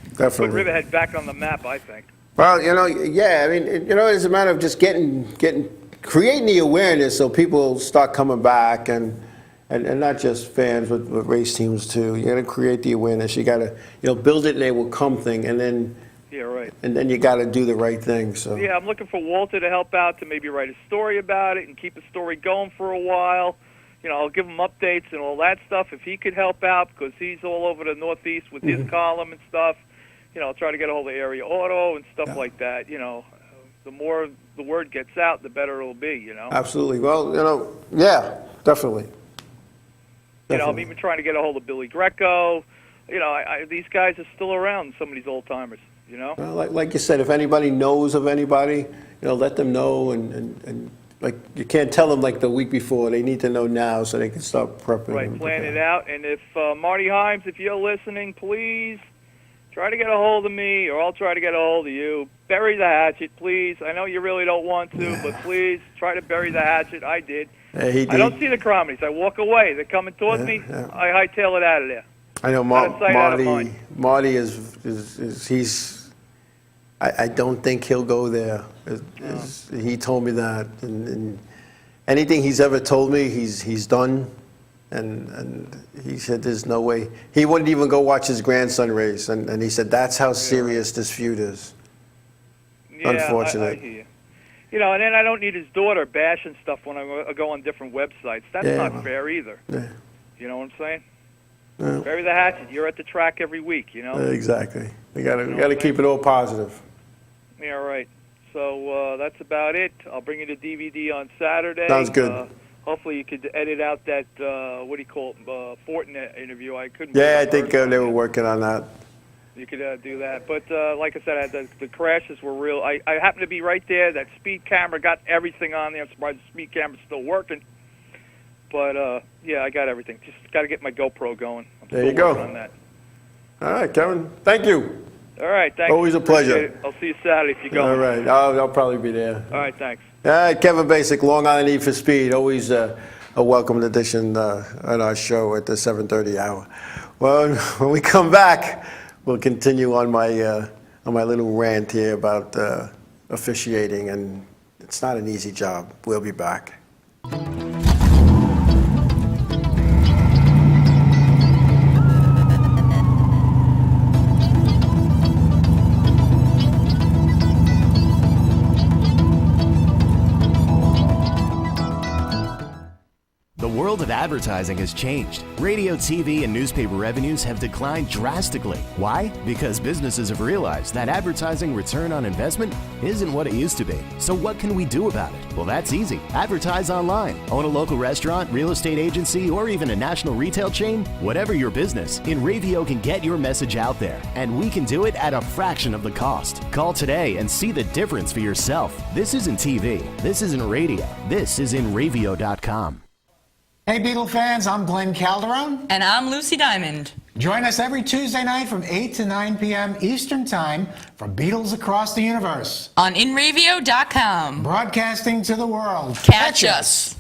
Put Definitely. Riverhead back on the map, I think. Well, yeah, I mean, it's a matter of just creating the awareness so people start coming back, and not just fans, but race teams too. You got to create the awareness. You got to, build it and they will come thing, and then. Yeah, right. And then you got to do the right thing. So. Yeah, I'm looking for Walter to help out, to maybe write a story about it and keep the story going for a while. I'll give him updates and all that stuff if he could help out, because he's all over the Northeast with his column and stuff. I'll try to get a hold of Area Auto and stuff like that. The more the word gets out, the better it'll be. Absolutely. Well, yeah, definitely. I'm even trying to get a hold of Billy Greco. These guys are still around, some of these old timers. Well, like you said, if anybody knows of anybody, let them know, and like you can't tell them like the week before. They need to know now so they can start prepping. Right, plan it out. And if Marty Himes, if you're listening, please try to get a hold of me, or I'll try to get a hold of you. Bury the hatchet, please. I know you really don't want to, but please try to bury the hatchet. I did. I don't see the cromedies. I walk away. They're coming towards me. I hightail it out of there. I know Out of sight, out of mind. Marty is he's. I don't think he'll go there. He told me that, and anything he's ever told me, he's done, and he said there's no way. He wouldn't even go watch his grandson race, and he said that's how serious this feud is. Yeah, Unfortunate. I hear you. And then I don't need his daughter bashing stuff when I go on different websites. That's not fair either. Yeah. You know what I'm saying? Yeah. Bury the hatchet. You're at the track every week, Exactly. We gotta keep it all positive. Yeah, right. So that's about it. I'll bring you the DVD on Saturday. Sounds good. Hopefully you could edit out that, what do you call it, Fortinet interview. I couldn't. Yeah, I think they were working on that. You could do that. But like I said, the crashes were real. I happened to be right there. That speed camera got everything on there. I'm surprised the speed camera's still working. But, yeah, I got everything. Just got to get my GoPro going. There you go. On that. All right, Kevin. Thank you. All right, thanks. Always a pleasure. I'll see you Saturday if you go. All right, I'll probably be there. All right, thanks. All right, Kevin Basic, Long Island Need for Speed. Always a welcome addition on our show at the 7:30 hour. Well, when we come back, we'll continue on my little rant here about officiating, and it's not an easy job. We'll be back. The world of advertising has changed. Radio, TV, and newspaper revenues have declined drastically. Why? Because businesses have realized that advertising return on investment isn't what it used to be. So what can we do about it? Well, that's easy. Advertise online. Own a local restaurant, real estate agency, or even a national retail chain? Whatever your business, InRavio can get your message out there. And we can do it at a fraction of the cost. Call today and see the difference for yourself. This isn't TV. This isn't radio. This is InRavio.com. Hey, Beatle fans, I'm Glenn Calderon. And I'm Lucy Diamond. Join us every Tuesday night from 8 to 9 p.m. Eastern Time for Beatles Across the Universe. On InRavio.com. Broadcasting to the world. Catch us.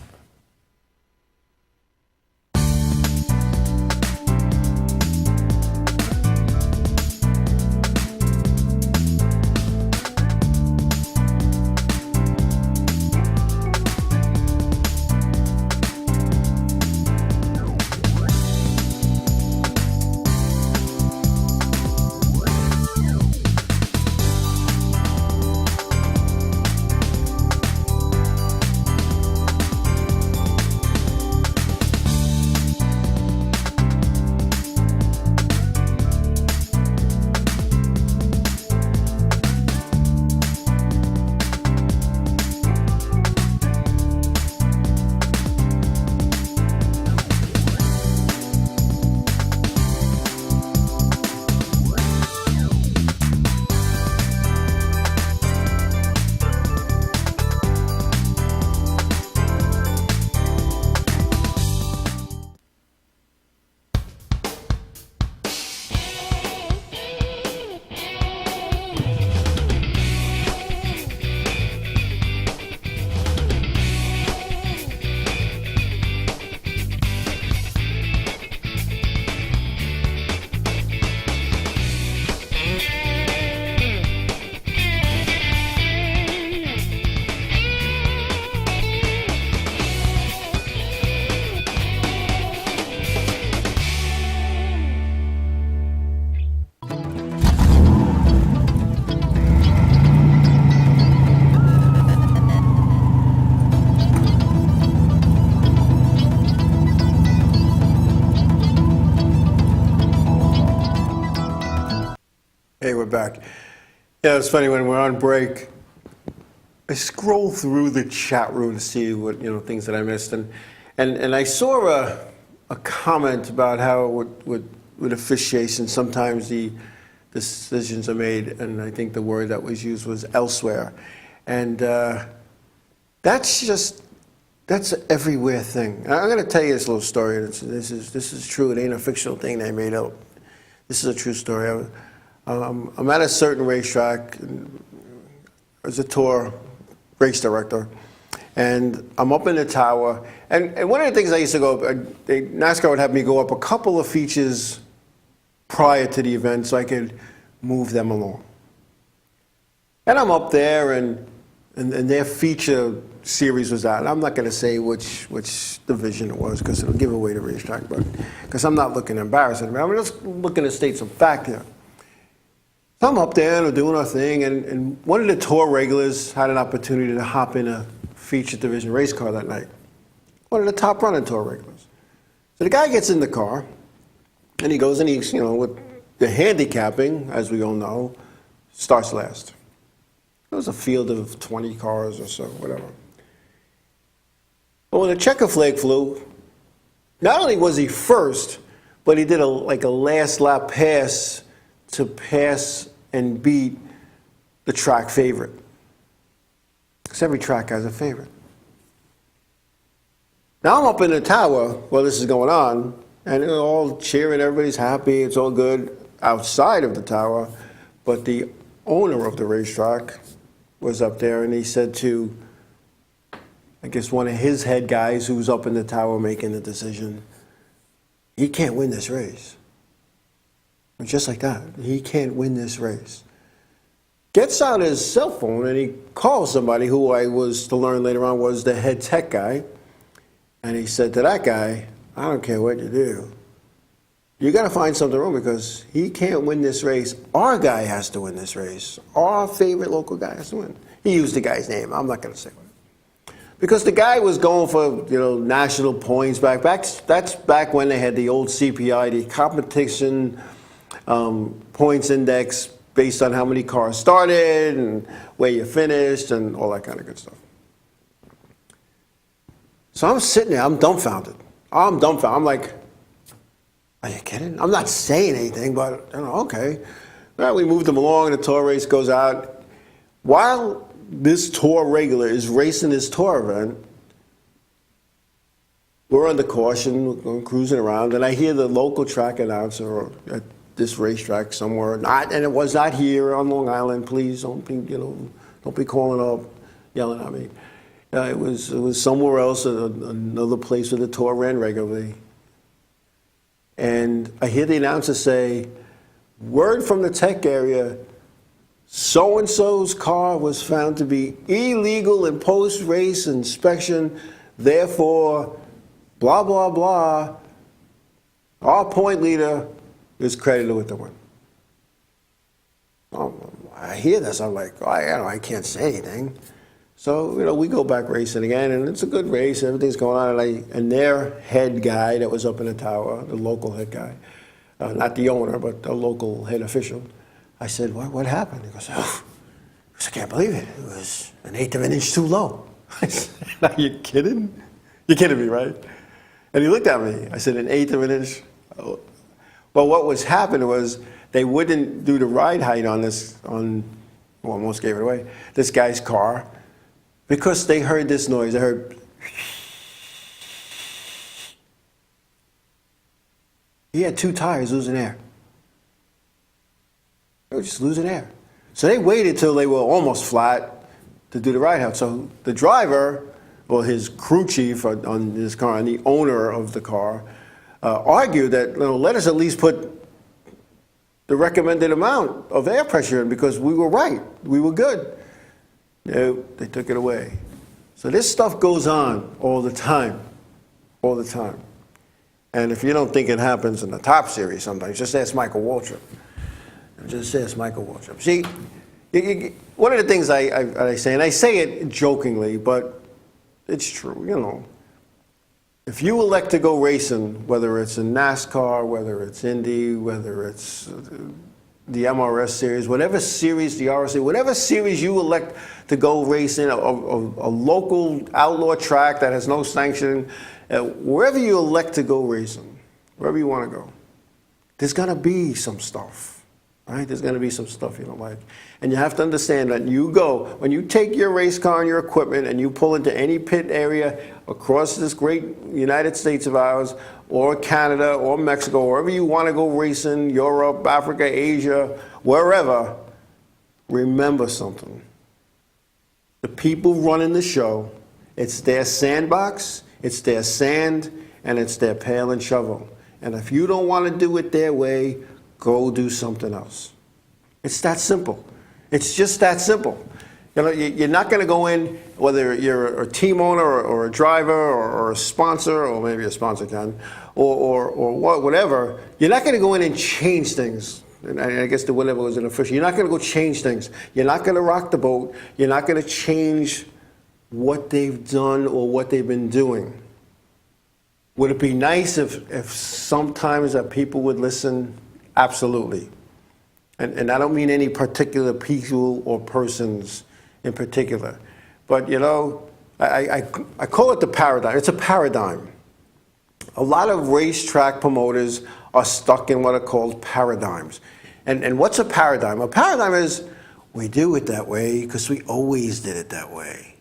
back. Yeah, it's funny when we're on break. I scroll through the chat room to see what things that I missed, and I saw a comment about how with officiation sometimes the decisions are made, and I think the word that was used was elsewhere, and that's an everywhere thing. And I'm going to tell you this little story. This is true. It ain't a fictional thing they made up. This is a true story. I'm at a certain racetrack. As a tour race director, and I'm up in the tower. And one of the things I used to go, NASCAR would have me go up a couple of features prior to the event so I could move them along. And I'm up there, and their feature series was out. I'm not going to say which division it was because it'll give away the racetrack, but because I'm not looking to embarrass anybody. I'm just looking to state some fact here. So I'm up there and we're doing our thing, and one of the tour regulars had an opportunity to hop in a feature division race car that night. One of the top running tour regulars. So the guy gets in the car, and he goes and he's, with the handicapping, as we all know, starts last. It was a field of 20 cars or so, whatever. But when the checker flag flew, not only was he first, but he did a last lap pass to pass and beat the track favorite. Because every track has a favorite. Now I'm up in the tower while this is going on, and they're all cheering, everybody's happy, it's all good outside of the tower, but the owner of the racetrack was up there, and he said to, I guess, one of his head guys who was up in the tower making the decision, he can't win this race. Just like that. He can't win this race. Gets out his cell phone and he calls somebody who I was to learn later on was the head tech guy. And he said to that guy, I don't care what you do. You got to find something wrong because he can't win this race. Our guy has to win this race. Our favorite local guy has to win. He used the guy's name. I'm not going to say what. Because the guy was going for, national points back. That's back when they had the old CPI, the competition points index based on how many cars started and where you finished and all that kind of good stuff. So I'm sitting there, I'm dumbfounded. I'm like, are you kidding? I'm not saying anything, but okay. Well, we moved them along, the tour race goes out. While this tour regular is racing this tour event, we're under caution, we're cruising around, and I hear the local track announcer at this racetrack somewhere, and it was not here on Long Island. Please don't be calling up, yelling at me. It was somewhere else, another place where the tour ran regularly. And I hear the announcer say, "Word from the tech area: so and so's car was found to be illegal in post-race inspection. Therefore, blah blah blah. Our point leader is credited with the win." I hear this. I'm like, I can't say anything. So we go back racing again, and it's a good race. Everything's going on, and their head guy that was up in the tower, the local head guy, not the owner, but the local head official. I said, "What happened?" He goes, "Oh, I can't believe it. It was an eighth of an inch too low." I said, "Are you kidding? You're kidding me, right?" And he looked at me. I said, "An eighth of an inch?" Oh. Well, what was happening was they wouldn't do the ride height on almost gave it away, this guy's car, because they heard this noise. They heard, he had two tires losing air. They were just losing air. So they waited till they were almost flat to do the ride height. So the driver, or his crew chief on his car, and the owner of the car, argued that let us at least put the recommended amount of air pressure in because we were right, we were good. No, they took it away. So this stuff goes on all the time, all the time. And if you don't think it happens in the top series sometimes, just ask Michael Waltrip. Just ask Michael Waltrip. See, one of the things I say, and I say it jokingly, but it's true, if you elect to go racing, whether it's in NASCAR, whether it's Indy, whether it's the MRS series, whatever series, the RSA, whatever series you elect to go race in, a local outlaw track that has no sanction, wherever you elect to go racing, wherever you want to go, there's going to be some stuff, right? There's going to be some stuff you don't like. And you have to understand that when you take your race car and your equipment and you pull into any pit area across this great United States of ours, or Canada, or Mexico, wherever you want to go racing, Europe, Africa, Asia, wherever, remember something. The people running the show, it's their sandbox, it's their sand, and it's their pail and shovel. And if you don't want to do it their way, go do something else. It's that simple. It's just that simple. You know, you're not going to go in, whether you're a team owner or a driver or a sponsor, or maybe a sponsor can, or whatever, you're not going to go in and change things. And I guess the whatever was an official. You're not going to go change things. You're not going to rock the boat. You're not going to change what they've done or what they've been doing. Would it be nice if sometimes that people would listen? Absolutely. And I don't mean any particular people or persons in particular. But, you know, I call it the paradigm. It's a paradigm. A lot of racetrack promoters are stuck in what are called paradigms. And what's a paradigm? A paradigm is, we do it that way because we always did it that way.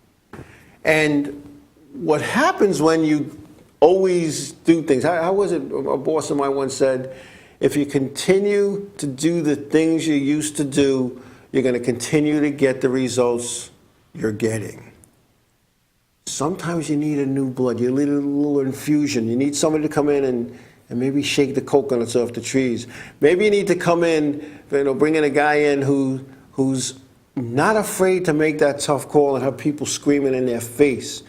And what happens when you always do things, how was it, a boss of mine once said, if you continue to do the things you used to do, you're going to continue to get the results you're getting. Sometimes you need a new blood. You need a little infusion. You need somebody to come in and maybe shake the coconuts off the trees. Maybe you need to come in, you know, bring in a guy in who's not afraid to make that tough call and have people screaming in their face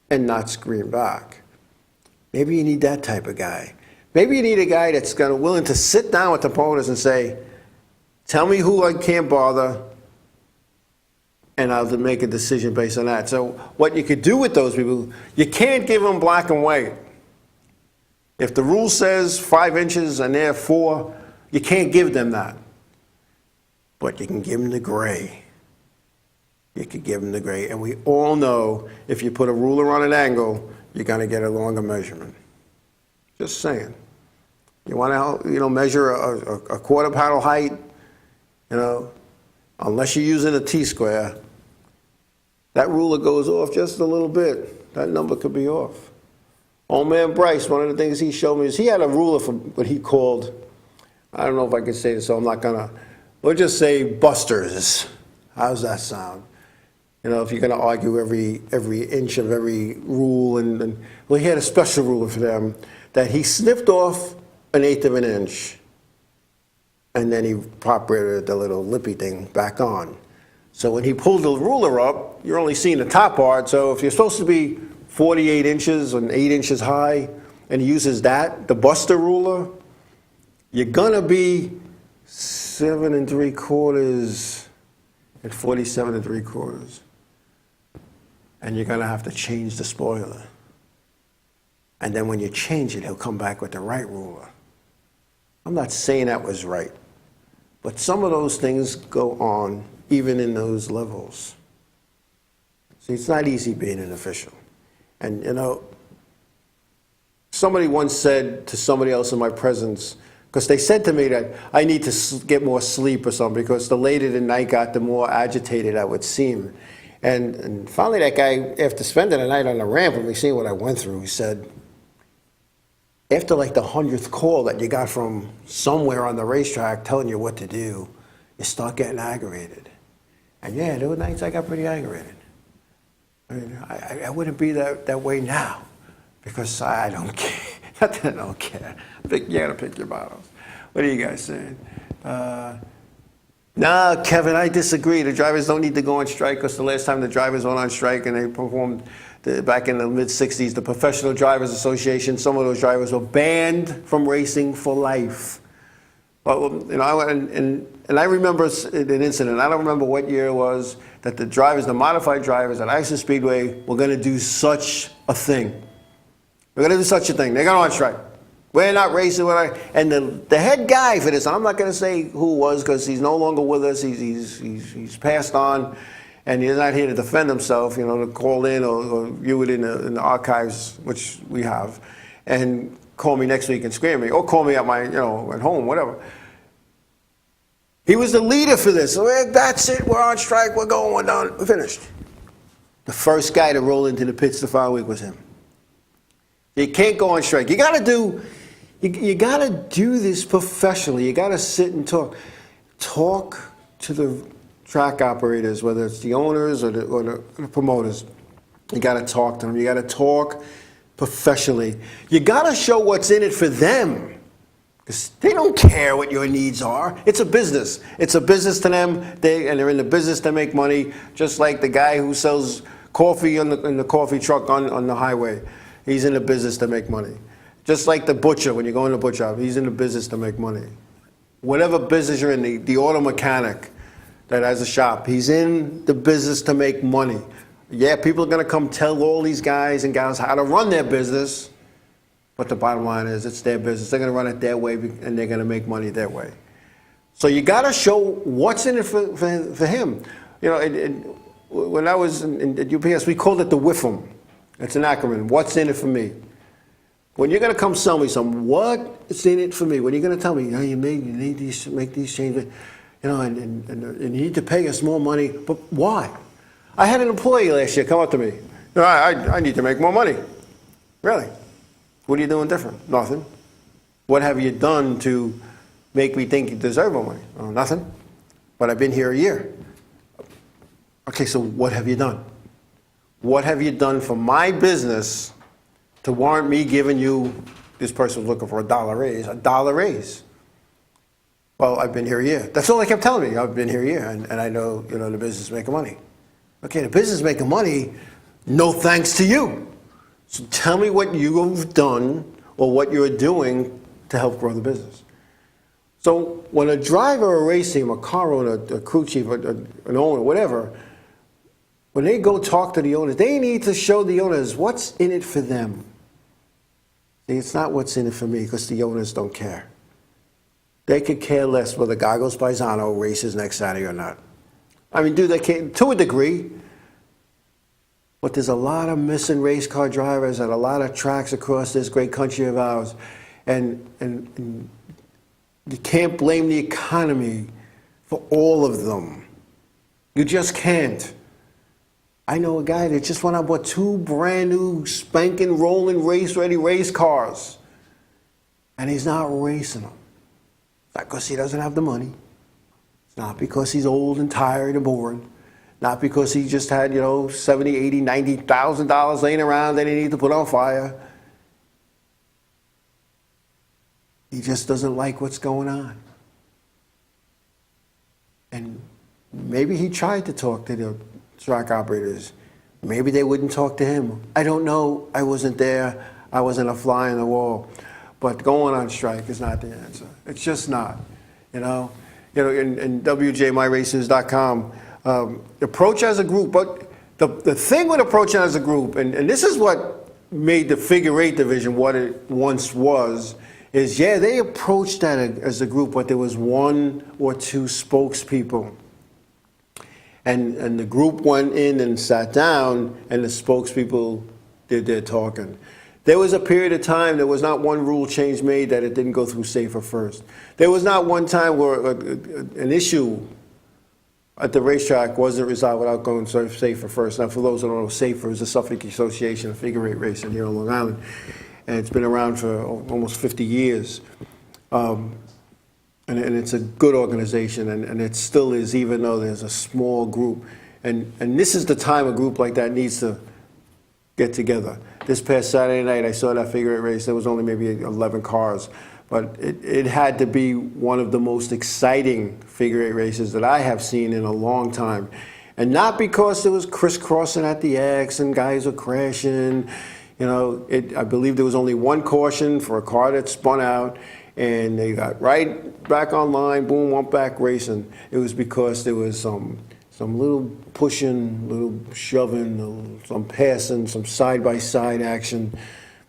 and not scream back. Maybe you need that type of guy. Maybe you need a guy that's willing to sit down with the opponents and say, tell me who I can't bother, and I'll make a decision based on that. So what you could do with those people, you can't give them black and white. If the rule says 5 inches and they're 4, you can't give them that. But you can give them the gray. You could give them the gray. And we all know if you put a ruler on an angle, you're going to get a longer measurement. Just saying. You want to, you know, measure a quarter paddle height, you know, unless you're using a T-square, that ruler goes off just a little bit. That number could be off. Old man Bryce, one of the things he showed me is he had a ruler for what he called, I don't know if I can say this, so I'm not going to, we'll just say busters. How's that sound? You know, if you're going to argue every inch of every rule, and well, he had a special ruler for them that he snipped off 1/8 of an inch, and then he operated the little lippy thing back on. So when he pulled the ruler up, you're only seeing the top part. So if you're supposed to be 48 inches and 8 inches high, and he uses that, the buster ruler, you're gonna be 7 3/4 and 47 3/4. And you're gonna have to change the spoiler. And then when you change it, he'll come back with the right ruler. I'm not saying that was right, but some of those things go on even in those levels. See, it's not easy being an official. And, you know, somebody once said to somebody else in my presence, because they said to me that I need to get more sleep or something, because the later the night got, the more agitated I would seem. And finally that guy, after spending the night on the ramp and me seeing what I went through, he said, after like the 100th call that you got from somewhere on the racetrack telling you what to do, you start getting aggravated. And yeah, there were nights I got pretty aggravated. I mean, I wouldn't be that way now, because I don't care. Not that I don't care. You gotta pick your battles. What are you guys saying? No, Kevin, I disagree. The drivers don't need to go on strike, because the last time the drivers went on strike and they performed back in the mid-'60s, the Professional Drivers Association, some of those drivers were banned from racing for life. But, you know, and I remember an incident, I don't remember what year it was, that the drivers, the modified drivers at Iceland Speedway were going to do such a thing. They're going to do such a thing. They got on strike. We're not racing. And the head guy for this, I'm not going to say who it was because he's no longer with us. He's passed on, and he's not here to defend himself, to call in or view it in the archives, which we have, and call me next week and scream me, or call me at my, at home, whatever. He was the leader for this. So that's it. We're on strike. We're going. We're done. We're finished. The first guy to roll into the pits the following week was him. You can't go on strike. You got to do this professionally. You got to sit and talk to the track operators, whether it's the owners or the promoters. You got to talk to them. You got to talk professionally. You got to show what's in it for them. Because they don't care what your needs are. It's a business. It's a business to them, and they're in the business to make money, just like the guy who sells coffee in the coffee truck on the highway. He's in the business to make money. Just like the butcher, when you go in the butcher shop, he's in the business to make money. Whatever business you're in, the auto mechanic that has a shop, he's in the business to make money. Yeah, people are going to come tell all these guys and gals how to run their business, but the bottom line is it's their business. They're going to run it their way, and they're going to make money their way. So you got to show what's in it for him. When I was at UPS, we called it the WIFM. It's an acronym. What's in it for me? When you're going to come sell me something, what's in it for me? When you're going to tell me, you need to make these changes, and you need to pay us more money, but why? I had an employee last year come up to me. I need to make more money. Really? What are you doing different? Nothing. What have you done to make me think you deserve more money? Oh, nothing. But I've been here a year. Okay, so what have you done? What have you done for my business to warrant me giving you, this person was looking for $1 raise? Well, I've been here a year. That's all they kept telling me. I've been here a year, and I know, the business is making money. Okay, the business is making money, no thanks to you. So tell me what you've done or what you're doing to help grow the business. So when a driver, a race team, a car owner, a crew chief, an owner, whatever, when they go talk to the owners, they need to show the owners what's in it for them. See, it's not what's in it for me because the owners don't care. They could care less whether Gagos Paisano races next Saturday or not. I mean, do they care? To a degree. But there's a lot of missing race car drivers at a lot of tracks across this great country of ours. And you can't blame the economy for all of them. You just can't. I know a guy that just went out and bought 2 brand new spanking, rolling, race-ready race cars. And he's not racing them. It's not because he doesn't have the money. It's not because he's old and tired and boring. Not because he just had, $70, $80, $90,000 laying around that he needed to put on fire. He just doesn't like what's going on. And maybe he tried to talk to the track operators. Maybe they wouldn't talk to him. I don't know. I wasn't there. I wasn't a fly on the wall. But going on strike is not the answer. It's just not. In WJMyRaces.com, approach as a group. But the thing with approaching as a group, and this is what made the figure 8 division what it once was, is they approached that as a group, but there was 1 or 2 spokespeople. And the group went in and sat down, and the spokespeople did their talking. There was a period of time, there was not one rule change made that it didn't go through SAFER first. There was not one time where an issue at the racetrack wasn't resolved without going through SAFER first. Now, for those who don't know, SAFER is the Suffolk Association of Figure 8 Racing here on Long Island. And it's been around for almost 50 years. And it's a good organization, and it still is, even though there's a small group. And this is the time a group like that needs to get together. This past Saturday night, I saw that figure 8 race. There was only maybe 11 cars. But it had to be one of the most exciting figure 8 races that I have seen in a long time. And not because there was crisscrossing at the X and guys were crashing. I believe there was only 1 caution for a car that spun out. And they got right back online, boom, went back racing. It was because there was some little pushing, little shoving, some passing, some side-by-side action.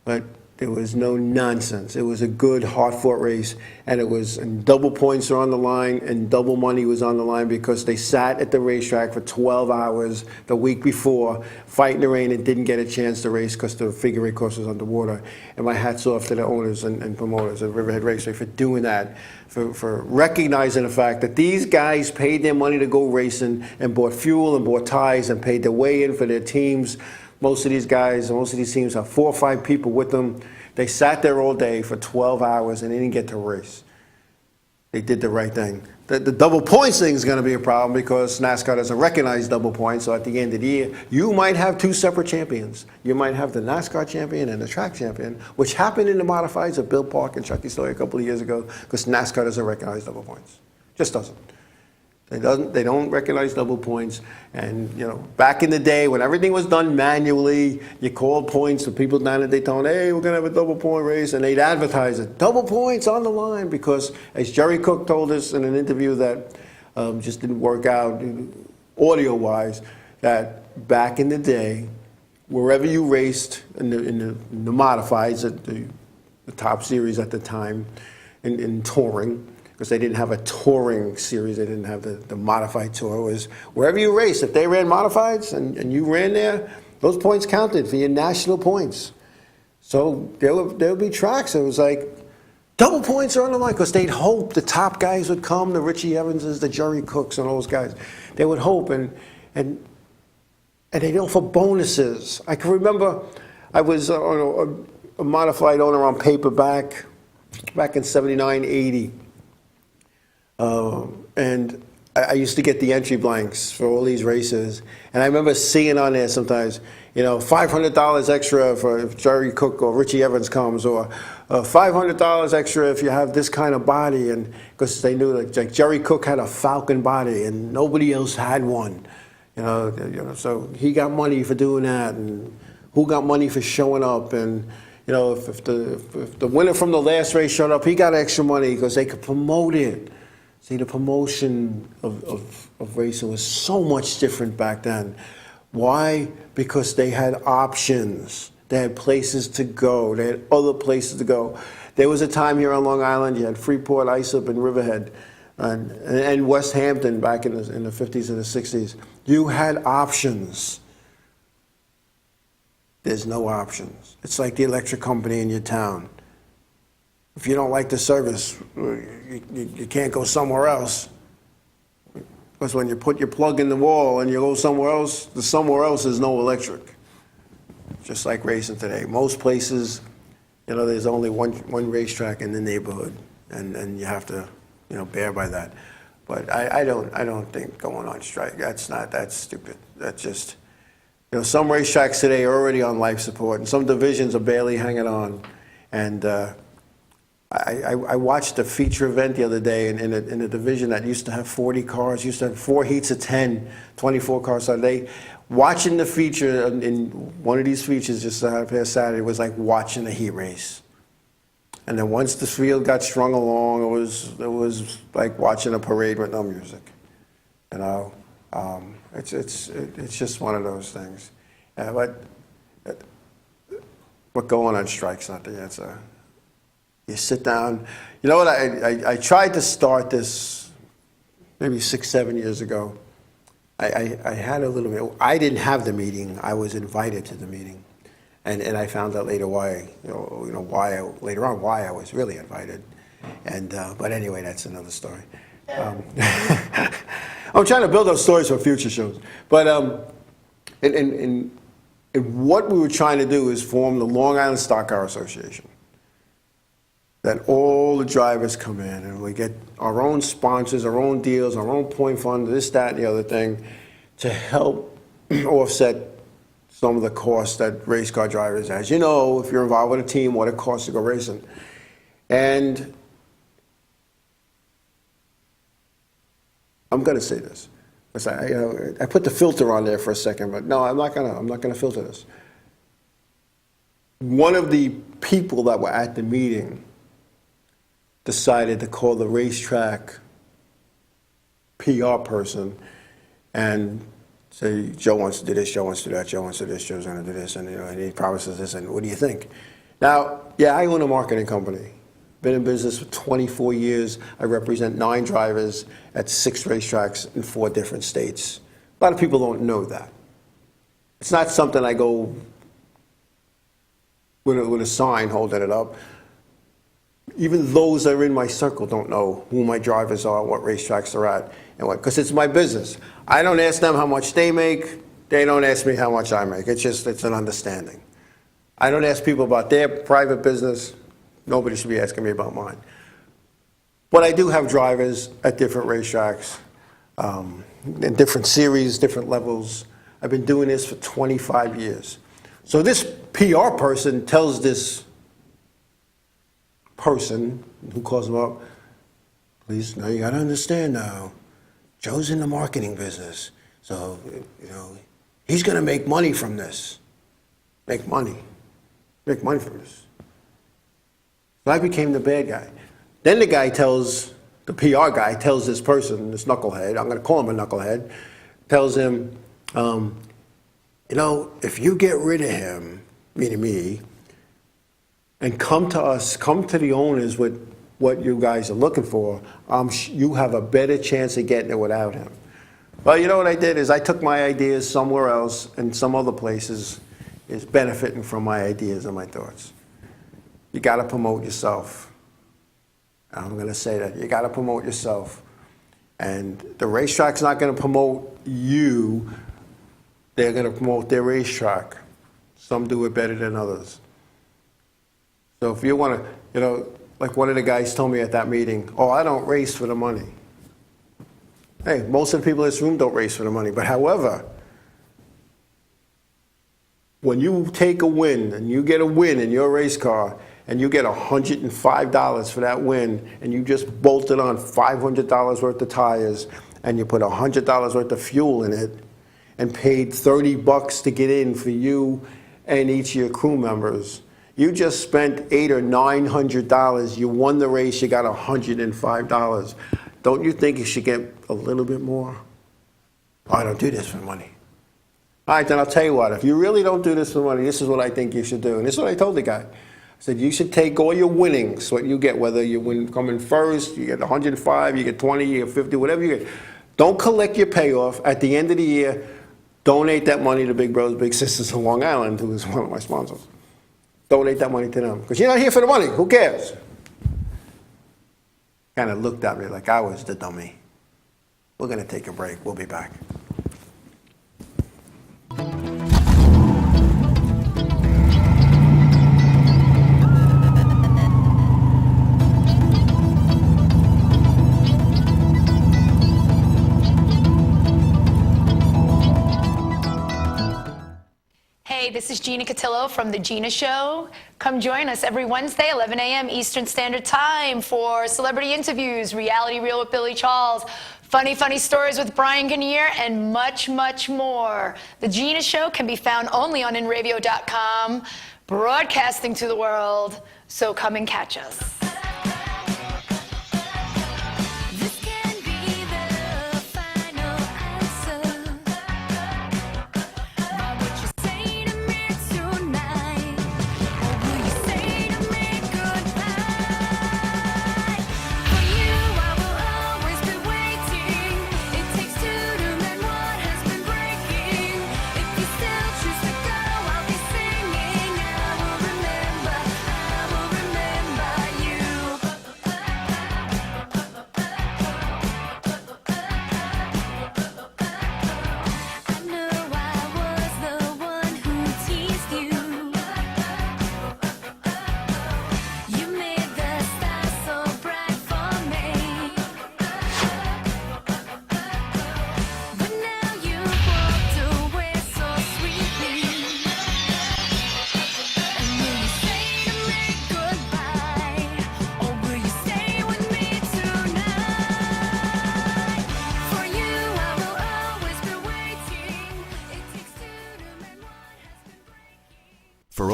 But There was no nonsense. It was a good, hard-fought race, and and double points are on the line, and double money was on the line because they sat at the racetrack for 12 hours the week before, fighting the rain, and didn't get a chance to race because the figure eight course was underwater. And my hat's off to the owners and promoters of Riverhead Raceway for doing that, for recognizing the fact that these guys paid their money to go racing and bought fuel and bought tires and paid their way in for their teams. Most of these guys, most of these teams have 4 or 5 people with them. They sat there all day for 12 hours and they didn't get to race. They did the right thing. The double points thing is going to be a problem because NASCAR doesn't recognize double points. So at the end of the year, you might have 2 separate champions. You might have the NASCAR champion and the track champion, which happened in the modifieds at Bill Park and Chucky Sawyer a couple of years ago because NASCAR doesn't recognize double points. Just doesn't. They don't recognize double points. And, you know, back in the day when everything was done manually, you called points to people down at Daytona, hey, we're going to have a double point race, and they'd advertise it. Double points on the line because, as Jerry Cook told us in an interview that just didn't work out audio-wise, that back in the day, wherever you raced in the modifieds, at the top series at the time, in touring, because they didn't have a touring series, they didn't have the modified tour. It was wherever you raced, if they ran modifieds and you ran there, those points counted for your national points. So there would be tracks. It was like double points are on the line because they'd hope the top guys would come, the Richie Evanses, the Jerry Cooks, and those guys. They would hope, and they don't for bonuses. I can remember I was on a modified owner on paper back in 79, 80. And I used to get the entry blanks for all these races. And I remember seeing on there sometimes, you know, $500 extra for if Jerry Cook or Richie Evans comes, or $500 extra if you have this kind of body. And because they knew like Jerry Cook had a Falcon body and nobody else had one. You know, so he got money for doing that. And who got money for showing up? And you know, if the winner from the last race showed up, he got extra money because they could promote it. See, the promotion of racing was so much different back then. Why? Because they had options. They had places to go. They had other places to go. There was a time here on Long Island, you had Freeport, Islip, and Riverhead, and West Hampton back in the 50s and the 60s. You had options. There's no options. It's like the electric company in your town. If you don't like the service, you can't go somewhere else. Because when you put your plug in the wall and you go somewhere else, the somewhere else is no electric. Just like racing today. Most places, you know, there's only one racetrack in the neighborhood, and you have to, you know, bear by that. But I don't think going on strike, that's stupid. That's just, you know, some racetracks today are already on life support, and some divisions are barely hanging on. And I watched a feature event the other day in a division that used to have 40 cars, used to have 4 heats of 10, 24 cars. So watching the feature in one of these features just past Saturday was like watching a heat race. And then once the field got strung along, it was like watching a parade with no music. You know, it's just one of those things. But going on strike's not the answer. You sit down. You know what? I tried to start this maybe 6, 7 years ago. I had a little bit. I didn't have the meeting. I was invited to the meeting, and I found out later why. Why I was really invited. And but anyway, that's another story. I'm trying to build those stories for future shows. But and what we were trying to do is form the Long Island Stock Car Association. That all the drivers come in and we get our own sponsors, our own deals, our own point fund, this, that, and the other thing, to help offset some of the costs that race car drivers, as you know, if you're involved with a team, what it costs to go racing. And I'm going to say this. I put the filter on there for a second, but no, I'm not gonna filter this. One of the people that were at the meeting decided to call the racetrack PR person and say, Joe wants to do this, Joe wants to do that, Joe wants to do this, Joe's going to do this, and, you know, and he promises this, and what do you think? Now, yeah, I own a marketing company. Been in business for 24 years. I represent 9 drivers at 6 racetracks in 4 different states. A lot of people don't know that. It's not something I go with a sign holding it up. Even those that are in my circle don't know who my drivers are, what racetracks they're at, and what, because it's my business. I don't ask them how much they make. They don't ask me how much I make. It's an understanding. I don't ask people about their private business. Nobody should be asking me about mine. But I do have drivers at different racetracks, in different series, different levels. I've been doing this for 25 years. So this PR person tells this person who calls him up, please, now you got to understand now, Joe's in the marketing business. So, he's going to make money from this. Make money from this. So I became the bad guy. Then the PR guy tells this person, this knucklehead, I'm going to call him a knucklehead, tells him, if you get rid of him, meaning me, and come to us, come to the owners with what you guys are looking for, you have a better chance of getting it without him. Well, you know what I did is I took my ideas somewhere else, and some other places is benefiting from my ideas and my thoughts. You got to promote yourself. I'm going to say that. You got to promote yourself. And the racetrack's not going to promote you. They're going to promote their racetrack. Some do it better than others. So if you want to, like one of the guys told me at that meeting, I don't race for the money. Hey, most of the people in this room don't race for the money. But however, when you take a win and you get a win in your race car and you get $105 for that win and you just bolted on $500 worth of tires and you put $100 worth of fuel in it and paid $30 to get in for you and each of your crew members, you just spent $800 or $900. You won the race, you got $105. Don't you think you should get a little bit more? I don't do this for money. All right, then I'll tell you what. If you really don't do this for money, this is what I think you should do. And this is what I told the guy. I said, you should take all your winnings, what you get, whether you win coming first, you get 105, you get 20, you get 50, whatever you get. Don't collect your payoff. At the end of the year, donate that money to Big Brothers Big Sisters of Long Island, who is one of my sponsors. Donate that money to them. Because you're not here for the money. Who cares? Kind of looked at me like I was the dummy. We're going to take a break. We'll be back. Hey, this is Gina Cotillo from The Gina Show. Come join us every Wednesday, 11 a.m. Eastern Standard Time for celebrity interviews, Reality Reel with Billy Charles, funny stories with Brian Kinnear, and much, much more. The Gina Show can be found only on InRadio.com, broadcasting to the world. So come and catch us. You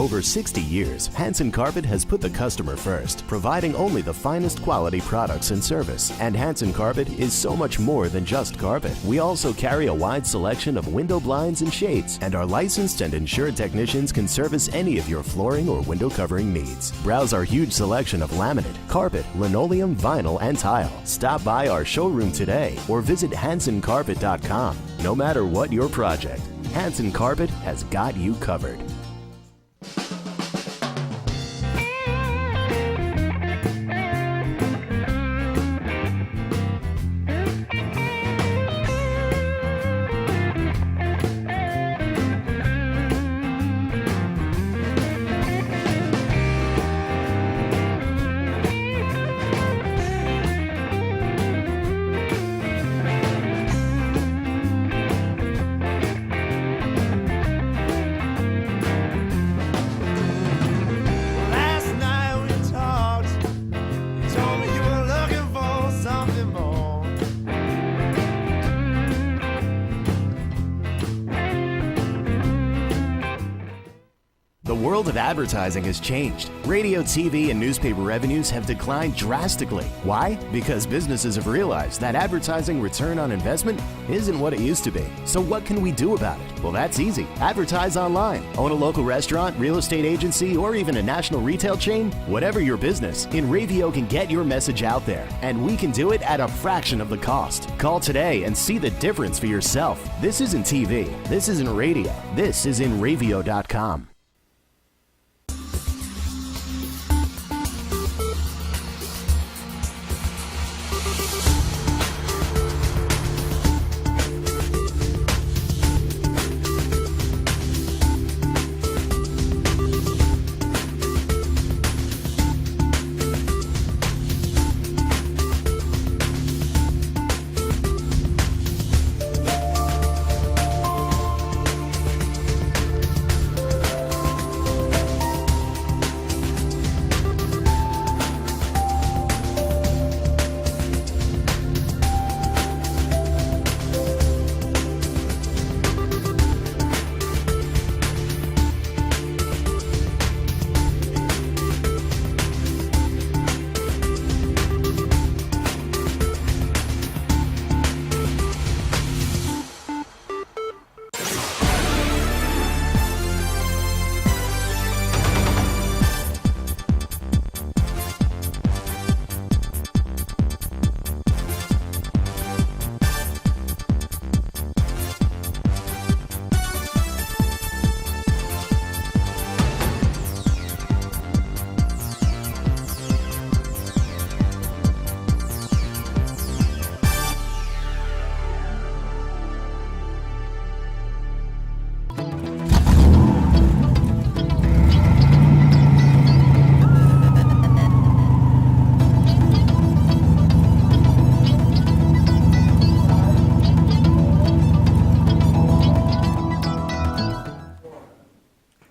over 60 years, Hanson Carpet has put the customer first, providing only the finest quality products and service. And Hanson Carpet is so much more than just carpet. We also carry a wide selection of window blinds and shades, and our licensed and insured technicians can service any of your flooring or window covering needs. Browse our huge selection of laminate, carpet, linoleum, vinyl, and tile. Stop by our showroom today or visit HansonCarpet.com. No matter what your project, Hanson Carpet has got you covered. The world of advertising has changed. Radio, TV, and newspaper revenues have declined drastically. Why? Because businesses have realized that advertising return on investment isn't what it used to be. So what can we do about it? Well, that's easy. Advertise online. Own a local restaurant, real estate agency, or even a national retail chain? Whatever your business, InRavio can get your message out there, and we can do it at a fraction of the cost. Call today and see the difference for yourself. This isn't TV. This isn't radio. This is InRavio.com.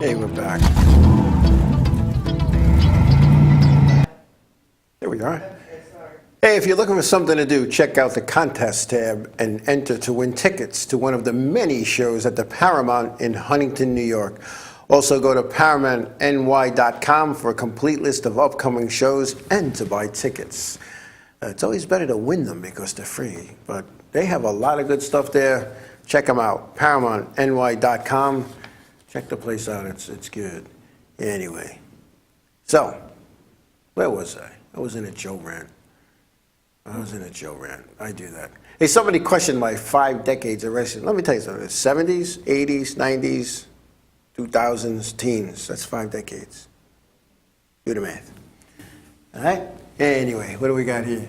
Hey, we're back. There we are. Hey, if you're looking for something to do, check out the contest tab and enter to win tickets to one of the many shows at the Paramount in Huntington, New York. Also, go to ParamountNY.com for a complete list of upcoming shows and to buy tickets. It's always better to win them because they're free, but they have a lot of good stuff there. Check them out, ParamountNY.com. Check the place out, it's good. Anyway, so, where was I? I was in a Joe rant. I do that. Hey, somebody questioned my 5 decades of wrestling. Let me tell you something. 70s, 80s, 90s, 2000s, teens. That's 5 decades. Do the math. All right? Anyway, what do we got here?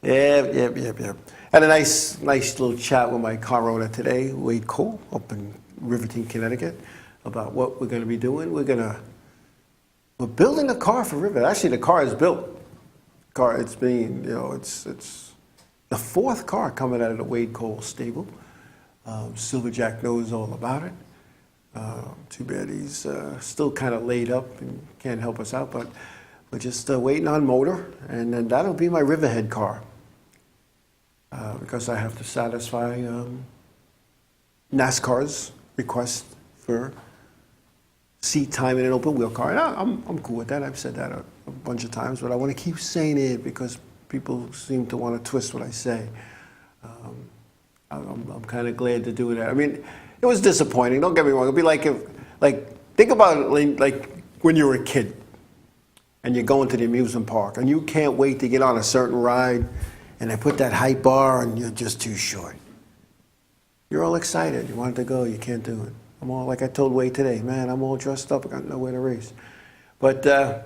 Yep. Had a nice little chat with my car owner today, Wade Cole, up in Riverton, Connecticut, about what we're going to be doing. We're building a car for Riverton. Actually, the car is built. It's being, it's the 4th car coming out of the Wade Cole stable. Silverjack knows all about it. Too bad he's still kind of laid up and can't help us out, but we're just waiting on motor, and then that'll be my Riverhead car. Because I have to satisfy NASCAR's request for seat time in an open wheel car. And I'm cool with that. I've said that a bunch of times, but I want to keep saying it because people seem to want to twist what I say. I'm kind of glad to do that. I mean, it was disappointing. Don't get me wrong. It'd be like think about it like when you were a kid and you're going to the amusement park and you can't wait to get on a certain ride and they put that height bar and you're just too short. You're all excited. You wanted to go. You can't do it. I'm all, like I told Wade today, man, I'm all dressed up. I got nowhere to race. But I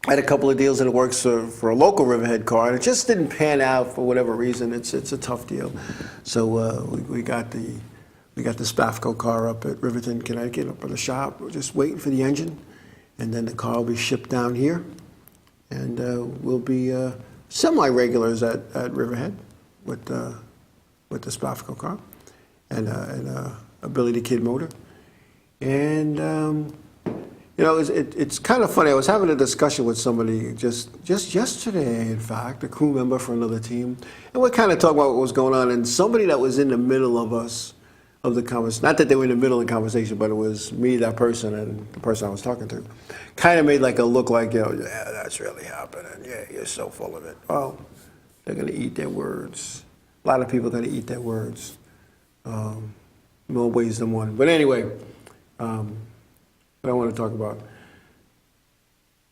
had a couple of deals in the works for a local Riverhead car, and it just didn't pan out for whatever reason. It's a tough deal. So we got the Spafco car up at Riverton, Connecticut, up at the shop. We're just waiting for the engine, and then the car will be shipped down here, and we'll be semi-regulars at Riverhead with the Spafco car and a Billy the Kid motor. And you know, it's kind of funny. I was having a discussion with somebody just yesterday, in fact, a crew member for another team, and we're kind of talking about what was going on. And somebody that was in the middle of the conversation, not that they were in the middle of the conversation, but it was me, that person, and the person I was talking to, kind of made like a look like, you know, yeah, that's really happening. Yeah, you're so full of it. Well, they're going to eat their words. A lot of people are going to eat their words. More ways than one. But anyway, what I want to talk about.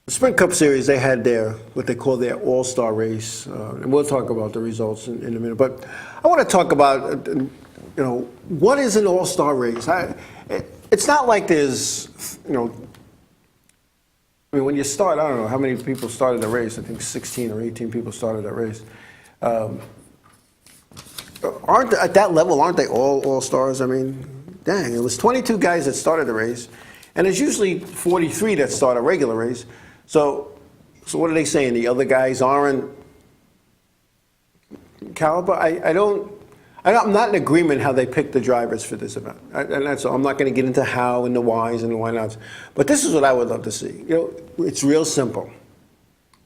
The Sprint Cup Series, they had what they call their All-Star race, and we'll talk about the results in a minute. But I want to talk about, you know, what is an All-Star race? It's not like there's, you know, I mean, when you start, I don't know how many people started the race. I think 16 or 18 people started that race. At that level, aren't they all stars? I mean, dang, it was 22 guys that started the race, and there's usually 43 that start a regular race. So what are they saying? The other guys aren't caliber? I'm not in agreement how they picked the drivers for this event, and that's all. I'm not going to get into how and the whys and the why nots, but this is what I would love to see. You know, it's real simple,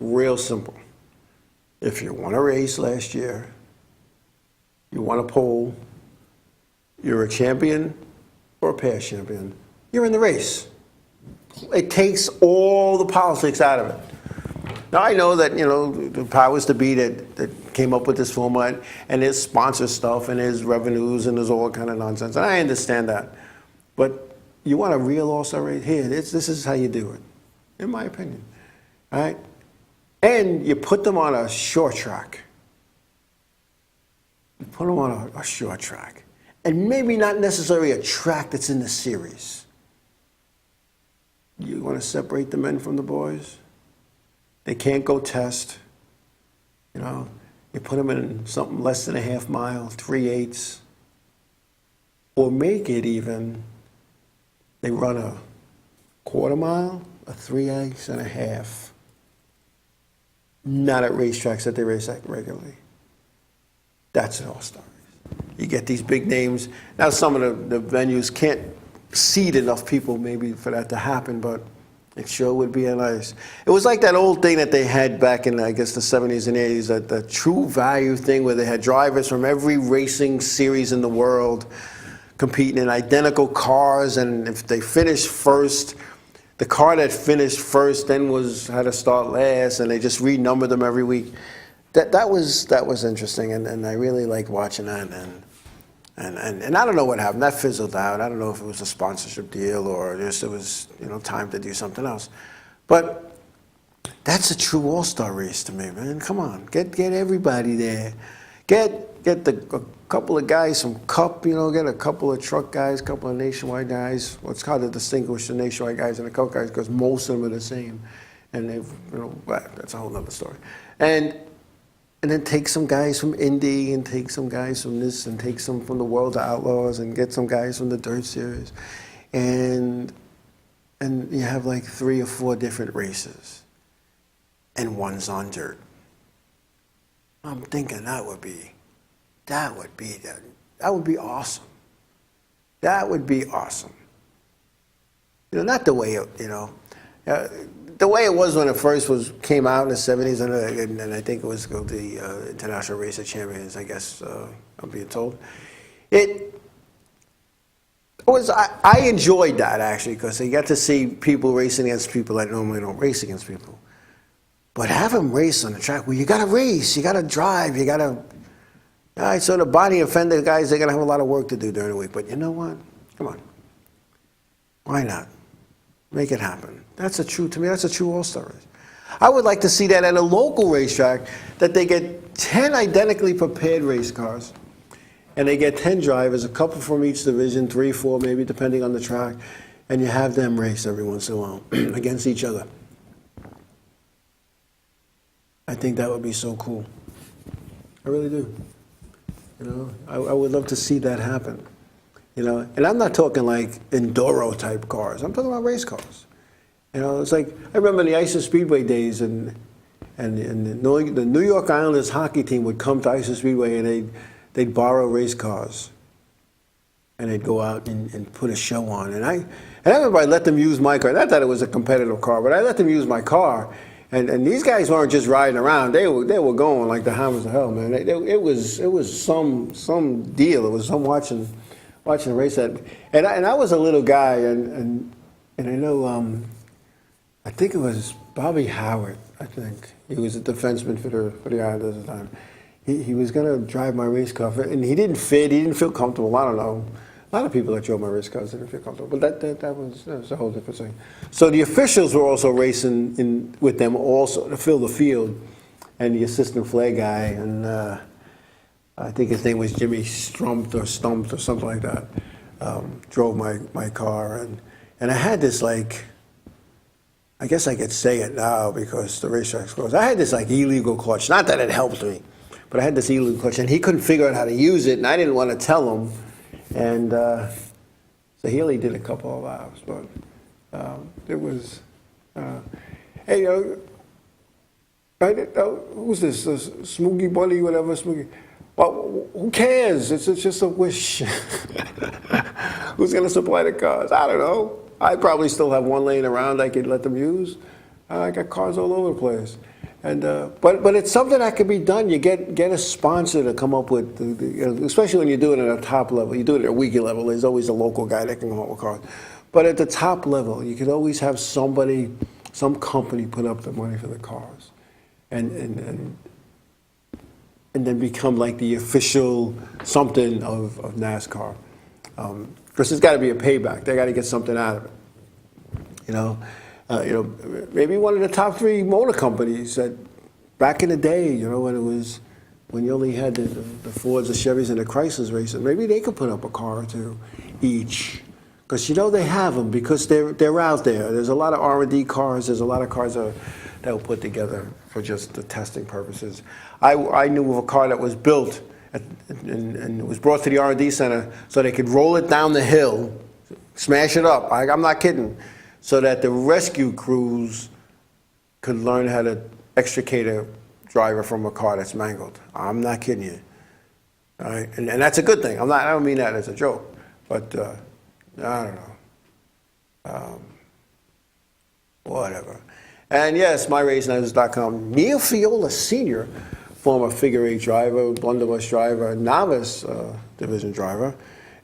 real simple. If you won a race last year, you won a pole, you're a champion or a past champion, you're in the race. It takes all the politics out of it. Now, I know that, you know, the powers to be that came up with this format, and there's sponsor stuff, and there's revenues, and there's all kind of nonsense, and I understand that. But you want a real All-Star race? Here, this is how you do it, in my opinion. All right? And you put them on a short track. You put them on a short track. And maybe not necessarily a track that's in the series. You want to separate the men from the boys? They can't go test. You know, you put them in something less than a half mile, 3/8. Or make it even, they run a quarter mile, a 3/8 and a half. Not at racetracks that they race at regularly. That's an All-Star race. You get these big names. Now, some of the venues can't seat enough people maybe for that to happen, but it sure would be nice. It was like that old thing that they had back in, I guess, the 70s and 80s, that the True Value thing where they had drivers from every racing series in the world competing in identical cars, and if they finished first, the car that finished first then had to start last, and they just renumbered them every week. That was interesting, and I really liked watching that. And I don't know what happened. That fizzled out. I don't know if it was a sponsorship deal or just it was, you know, time to do something else. But that's a true All-Star race to me, man. Come on, get everybody there. Get a couple of guys from Cup, you know, get a couple of truck guys, a couple of Nationwide guys. Well, it's hard to distinguish the Nationwide guys and the Cup guys because most of them are the same. And they've, you know, well, that's a whole other story. And then take some guys from Indy and take some guys from this and take some from the World of Outlaws and get some guys from the Dirt Series. And you have like 3 or 4 different races. And one's on dirt. I'm thinking that would be awesome. That would be awesome. You know, not the way, you know, the way it was when it first came out in the 70s, and I think it was the International Race of Champions, I guess, I'm being told. I enjoyed that, actually, because you got to see people racing against people that normally don't race against people. But have them race on the track. Well, you got to race. You got to drive. You got to... All right, so the body offender guys, they're going to have a lot of work to do during the week. But you know what? Come on. Why not? Make it happen. To me, that's a true all-star race. I would like to see that at a local racetrack, that they get 10 identically prepared race cars, and they get 10 drivers, a couple from each division, 3, 4 maybe, depending on the track, and you have them race every once in a while against each other. I think that would be so cool. I really do. You know, I would love to see that happen. You know, and I'm not talking like enduro type cars. I'm talking about race cars. You know, it's like I remember in the Ice and Speedway days, and the New York Islanders hockey team would come to Ice and Speedway, and they'd borrow race cars, and they'd go out and put a show on. And I remember I let them use my car. Not that it was a competitive car, but I let them use my car. And these guys weren't just riding around. They were going like the hammers of hell, man. It was some deal. It was some watching the race. And I was a little guy, and I know I think it was Bobby Howard. I think he was a defenseman for the Islanders at the time. He was going to drive my race car, and he didn't fit. He didn't feel comfortable. I don't know. A lot of people that drove my race cars didn't feel comfortable, but that was a whole different thing. So the officials were also racing with them also to fill the field, and the assistant flag guy, and I think his name was Jimmy Stumped or something like that, drove my car, and I had this, like, I guess I could say it now because the racetrack's closed. I had this like illegal clutch. Not that it helped me, but I had this illegal clutch, and he couldn't figure out how to use it, and I didn't want to tell him. And so he only did a couple of laps, but it was, hey, who's this? Smoogie Bunny, whatever, Smoogie. Well, who cares? It's just a wish. Who's going to supply the cars? I don't know. I probably still have one laying around I could let them use. I got cars all over the place. And but it's something that can be done. You get a sponsor to come up with, especially when you do it at a top level. You do it at a weekly level. There's always a local guy that can come up with cars. But at the top level, you could always have somebody, some company put up the money for the cars, and then become like the official something of NASCAR. Because there's got to be a payback. They got to get something out of it. You know, maybe one of the top 3 motor companies that back in the day, you know, when you only had the Fords, the Chevys, and the Chryslers racing, maybe they could put up a car or 2 each. Because, you know, they have them because they're out there. There's a lot of R&D cars. There's a lot of cars that were put together for just the testing purposes. I knew of a car that was built and it was brought to the R&D center so they could roll it down the hill, smash it up. I'm not kidding. So that the rescue crews could learn how to extricate a driver from a car that's mangled. I'm not kidding you. All right? And that's a good thing. I don't mean that as a joke, but I don't know. Whatever. And yes, MyRaceNights.com. Neil Fiola Sr., former figure 8 driver, blunderbuss driver, novice division driver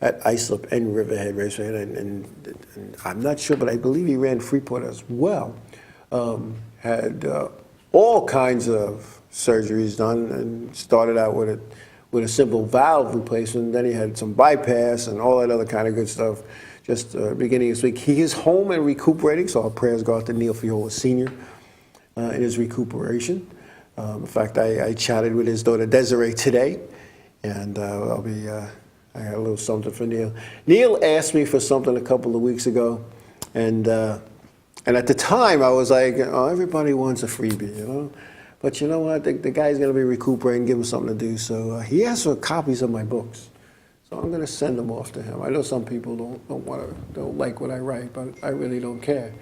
at Islip and Riverhead Raceway, and I'm not sure, but I believe he ran Freeport as well. Had all kinds of surgeries done, and started out with a simple valve replacement. Then he had some bypass and all that other kind of good stuff. Just beginning this week, he is home and recuperating. So our prayers go out to Neil Fiola Sr. In his recuperation. In fact, I chatted with his daughter Desiree today, and I got a little something for Neil. Neil asked me for something a couple of weeks ago, and at the time I was like, oh, everybody wants a freebie, you know. But you know what? The guy's going to be recuperating, give him something to do. So he asked for copies of my books. So I'm going to send them off to him. I know some people don't like what I write, but I really don't care.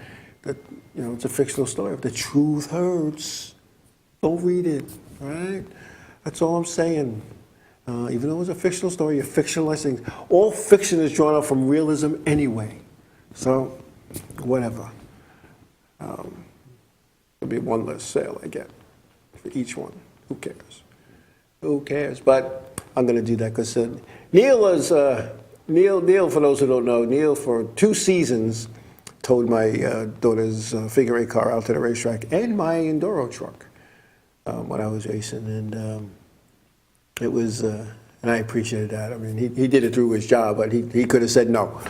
That, you know, it's a fictional story. If the truth hurts, don't read it, all right? That's all I'm saying. Even though it's a fictional story, you're fictionalizing things. All fiction is drawn up from realism anyway. So, whatever. There'll be one less sale I get for each one. Who cares? Who cares? But I'm going to do that because Neil Neil, for those who don't know, Neil for 2 seasons towed my daughter's figure 8 car out to the racetrack and my enduro truck when I was racing, and it was, and I appreciated that. I mean, he did it through his job, but he could have said no,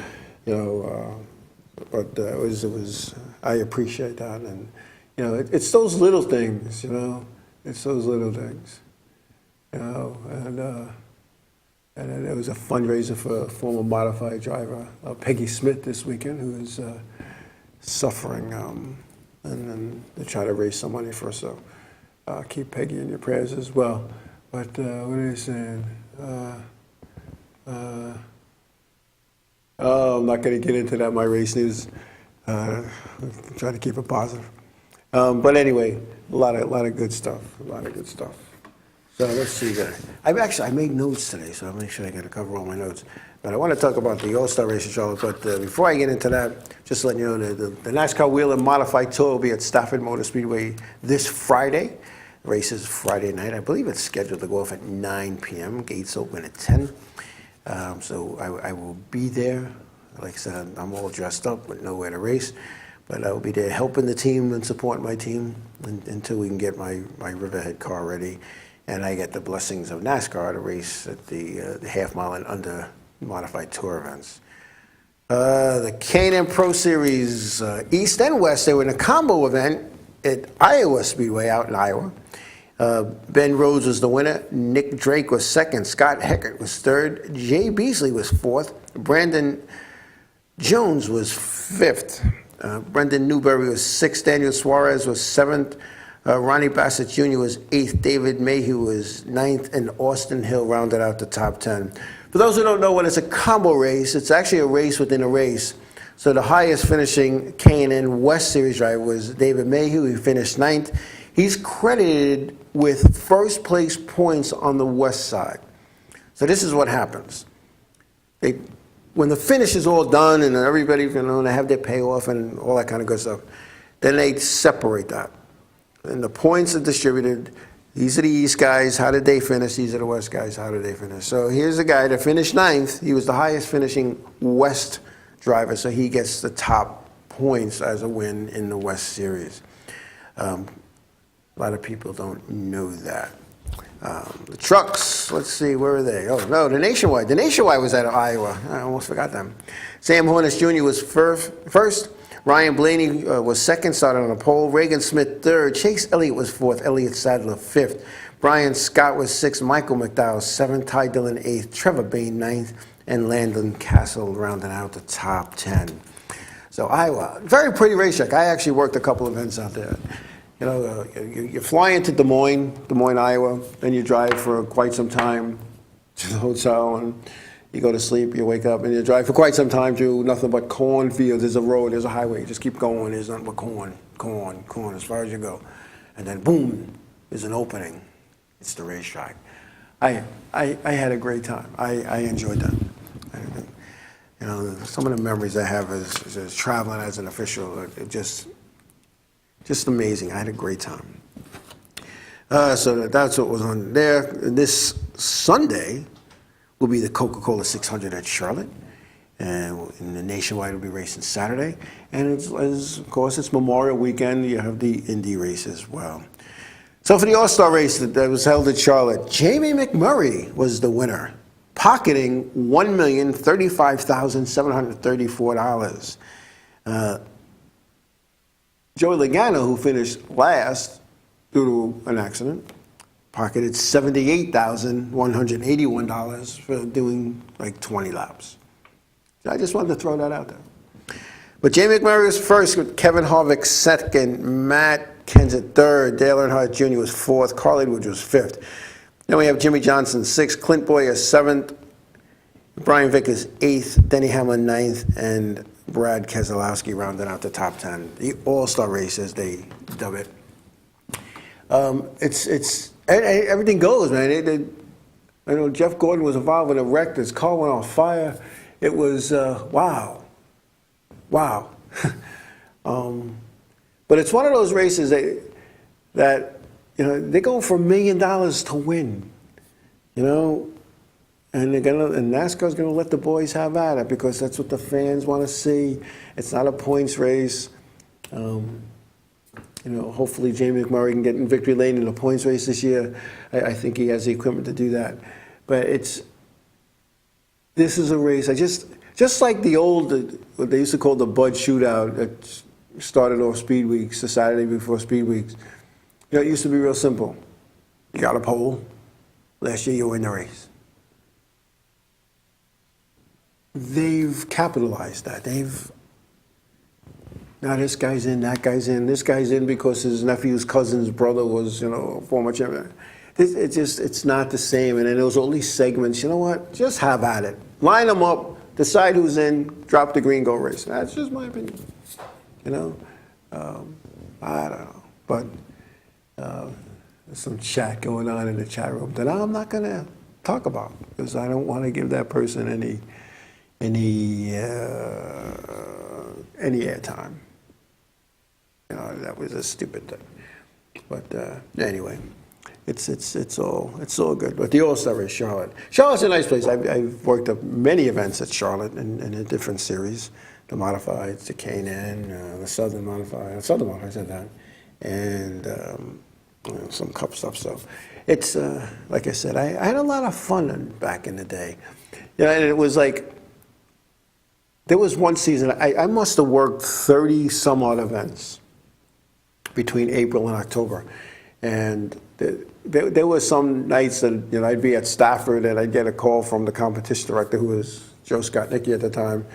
you know. But it was. I appreciate that, and you know, it's those little things, you know. It's those little things, you know, and it was a fundraiser for a former modified driver, Peggy Smith, this weekend, who is suffering, and then they're trying to raise some money for her, so keep Peggy in your prayers as well. But what are they saying? Oh, I'm not going to get into that, my race news. Try to keep it positive. But anyway, a lot of good stuff, So let's see there. I made notes today, so I'll make sure I got to cover all my notes. But I want to talk about the All-Star race in Charlotte. But before I get into that, just letting you know that the NASCAR Wheel and Modified Tour will be at Stafford Motor Speedway this Friday. The race is Friday night. I believe it's scheduled to go off at 9 p.m. Gates open at 10. So I will be there. Like I said, I'm all dressed up with nowhere to race. But I will be there helping the team and supporting my team until we can get my Riverhead car ready. And I get the blessings of NASCAR to race at the half mile and under modified tour events. The K&N Pro Series East and West, they were in a combo event at Iowa Speedway out in Iowa. Ben Rhodes was the winner. Nick Drake was second. Scott Heckert was third. Jay Beasley was fourth. Brandon Jones was fifth. Brendan Newberry was sixth. Daniel Suarez was seventh. Ronnie Bassett Jr. was eighth. David Mayhew was ninth. And Austin Hill rounded out the top 10. For those who don't know what it's a combo race, it's actually a race within a race. So the highest finishing K&N West Series driver was David Mayhew. He finished ninth. He's credited with first place points on the west side. So this is what happens. When the finish is all done and everybody, you know, they have their payoff and all that kind of good stuff, then they separate that. And the points are distributed. These are the East guys. How did they finish? These are the West guys. How did they finish? So here's a guy that finished ninth. He was the highest finishing West driver, so he gets the top points as a win in the West Series. A lot of people don't know that. The trucks, let's see, where are they? Oh, no, the Nationwide. The Nationwide was out of Iowa. I almost forgot them. Sam Hornish Jr. was first. Ryan Blaney was second, started on the pole. Reagan Smith third. Chase Elliott was fourth. Elliott Sadler fifth. Brian Scott was sixth. Michael McDowell seventh. Ty Dillon eighth. Trevor Bain ninth. And Landon Castle rounding out the top 10. So Iowa, very pretty racetrack. I actually worked a couple events out there. You know, you fly into Des Moines, Iowa, then you drive for quite some time to the hotel, and you go to sleep, you wake up, and you drive for quite some time through nothing but cornfields. There's a road, there's a highway. You just keep going. There's nothing but corn as far as you go. And then, boom, there's an opening. It's the racetrack. I had a great time. I enjoyed that. You know, some of the memories I have is traveling as an official. Just amazing. I had a great time. So that's what was on there. This Sunday will be the Coca-Cola 600 at Charlotte. And in the Nationwide will be racing Saturday. And of course, it's Memorial Weekend. You have the Indy race as well. So for the All-Star race that was held at Charlotte, Jamie McMurray was the winner, pocketing $1,035,734. Joey Logano, who finished last due to an accident, pocketed $78,181 for doing like 20 laps. So I just wanted to throw that out there. But Jamie McMurray was first, with Kevin Harvick second, Matt Kenseth third, Dale Earnhardt Jr. was fourth, Carl Edwards was fifth. Then we have Jimmy Johnson sixth, Clint Boyer seventh, Brian Vickers eighth, Denny Hamlin ninth, and Brad Keselowski rounding out the top 10. The All-Star race, as they dub it. Everything goes, man. I know Jeff Gordon was involved in a wreck. His car went on fire. It was wow. But it's one of those races that you know, they're going for $1 million to win. You know, And NASCAR's gonna let the boys have at it because that's what the fans want to see. It's not a points race. Hopefully Jamie McMurray can get in victory lane in a points race this year. I think he has the equipment to do that. But this is a race. Just like what they used to call the Bud Shootout that started off Speed Weeks, the Saturday before Speed Weeks. It used to be real simple. You got a pole. Last year you win the race. They've capitalized that. Now this guy's in, that guy's in. This guy's in because his nephew's cousin's brother was, a former champion. It's not the same. And then there was all these segments. You know what? Just have at it. Line them up. Decide who's in. Drop the green, go race. That's just my opinion. I don't know. But there's some chat going on in the chat room that I'm not going to talk about because I don't want to give that person any airtime. That was a stupid thing. But anyway, it's all good. But the All-Star race, Charlotte. Charlotte's a nice place. I've worked at many events at Charlotte in a different series. The Modifieds, the K&N, the Southern Modified. I said that. And some Cup stuff. So it's, like I said, I had a lot of fun back in the day. And it was like, there was one season, I must have worked 30 some odd events between April and October. And there were some nights that I'd be at Stafford and I'd get a call from the competition director, who was Joe Skotnicki at the time.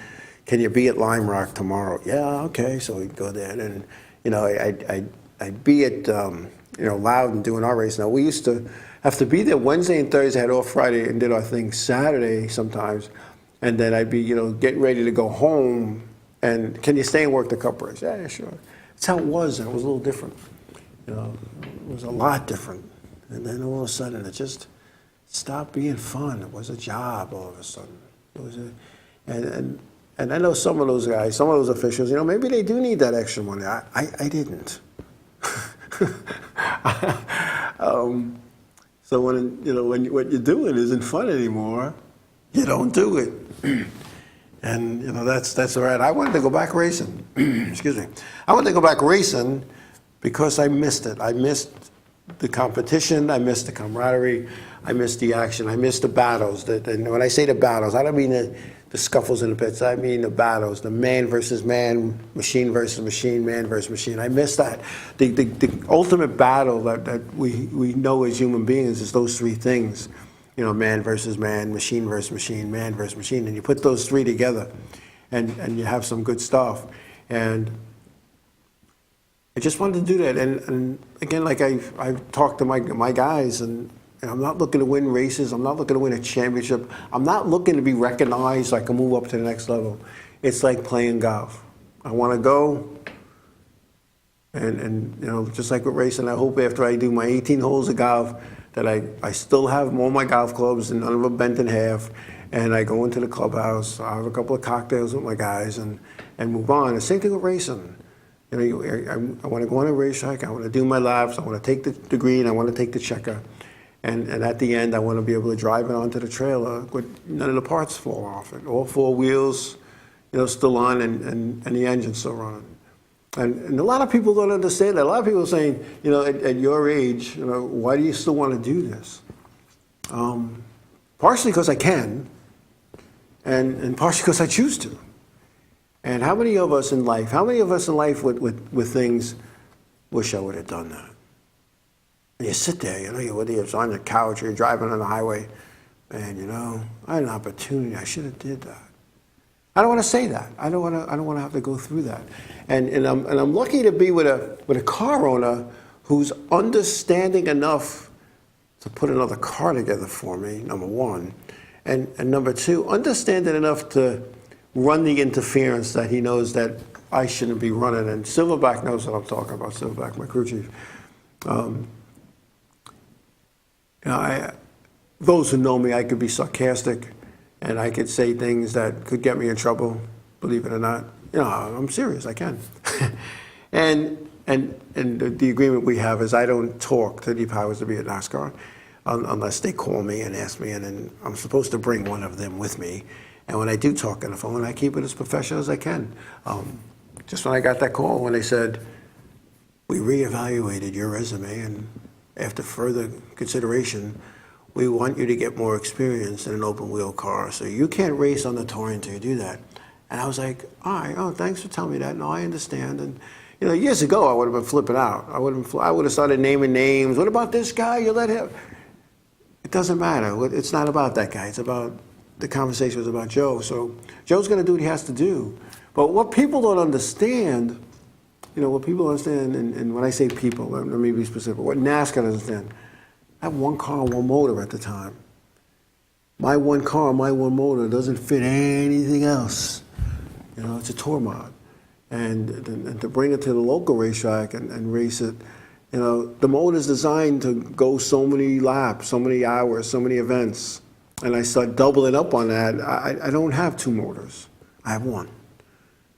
Can you be at Lime Rock tomorrow? Yeah, okay. So we'd go there, and I'd be at Loudon doing our race. Now we used to have to be there Wednesday and Thursday, had off Friday, and did our thing Saturday sometimes. And then I'd be, getting ready to go home. And can you stay and work the Cup race? Yeah, sure. That's how it was, and it was a little different. It was a lot different. And then all of a sudden, it just stopped being fun. It was a job all of a sudden. It was and I know some of those guys, some of those officials, maybe they do need that extra money. I didn't. So when what you're doing isn't fun anymore, you don't do it. And that's all right. I wanted to go back racing. Excuse me. I wanted to go back racing because I missed it. I missed the competition. I missed the camaraderie. I missed the action. I missed the battles. And when I say the battles, I don't mean the scuffles in the pits. I mean the battles, the man versus man, machine versus machine, man versus machine. I miss that. The ultimate battle that we know as human beings is those three things. Man versus man, machine versus machine, man versus machine. And you put those three together and you have some good stuff. And I just wanted to do that. And again, like I've talked to my guys, and I'm not looking to win races. I'm not looking to win a championship. I'm not looking to be recognized so I can move up to the next level. It's like playing golf. I want to go, and just like with racing, I hope after I do my 18 holes of golf that I still have all my golf clubs and none of them bent in half, and I go into the clubhouse, I have a couple of cocktails with my guys, and move on. The same thing with racing. I want to go on a racetrack. I want to do my laps. I want to take the green. I want to take the checker. And at the end, I want to be able to drive it onto the trailer with none of the parts fall off it. All four wheels, still on, and the engine still running. And a lot of people don't understand that. A lot of people are saying, at your age, why do you still want to do this? Partially because I can, and partially because I choose to. And how many of us in life with things wish I would have done that? And you sit there, whether it's on your couch or you're driving on the highway, and I had an opportunity. I should have did that. I don't want to say that. I don't want to have to go through that. And I'm lucky to be with a car owner who's understanding enough to put another car together for me, number one, and number two, understanding enough to run the interference that he knows that I shouldn't be running. And Silverback knows what I'm talking about. Silverback, my crew chief. Those who know me, I could be sarcastic, and I could say things that could get me in trouble. Believe it or not, I'm serious. I can. and the agreement we have is I don't talk to the powers to be at NASCAR. unless they call me and ask me, and then I'm supposed to bring one of them with me. And when I do talk on the phone, I keep it as professional as I can. Just when I got that call, when they said, we reevaluated your resume, and after further consideration, we want you to get more experience in an open wheel car, so you can't race on the tour until you do that. And I was like, all right, oh, thanks for telling me that. No, I understand. And you know, years ago, I would have been flipping out. I would have started naming names. What about this guy? You let him. It doesn't matter. It's not about that guy. It's about the conversation was about Joe. So Joe's going to do what he has to do. But what people don't understand, you know, what people understand, and when I say people, let me be specific. What NASCAR doesn't understand, I have one car, one motor at the time. My one car, my one motor doesn't fit anything else. You know, it's a tour mod. And to bring it to the local racetrack and race it, you know, the motor is designed to go so many laps, so many hours, so many events. And I start doubling up on that. I don't have two motors. I have one.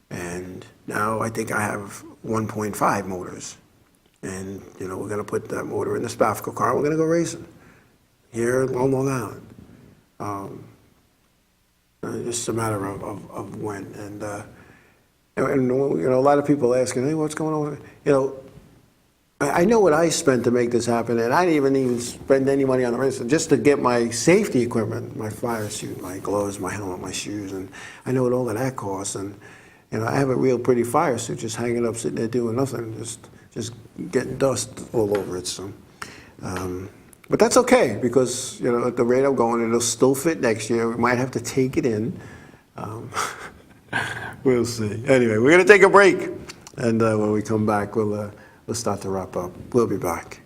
And now I think I have 1.5 motors. And, you know, we're going to put that motor in the Spafco car. We're going to go racing here on Long Island. Just a matter of when. And you know, a lot of people asking, hey, what's going on? You know, I know what I spent to make this happen, and I didn't even spend any money on the race just to get my safety equipment, my fire suit, my gloves, my helmet, my shoes, and I know what all of that costs. And you know, I have a real pretty fire suit just hanging up, sitting there doing nothing, just getting dust all over it. So, but that's okay because you know, at the rate I'm going, it'll still fit next year. We might have to take it in. We'll see. Anyway, we're going to take a break, and when we come back, we'll start to wrap up. We'll be back.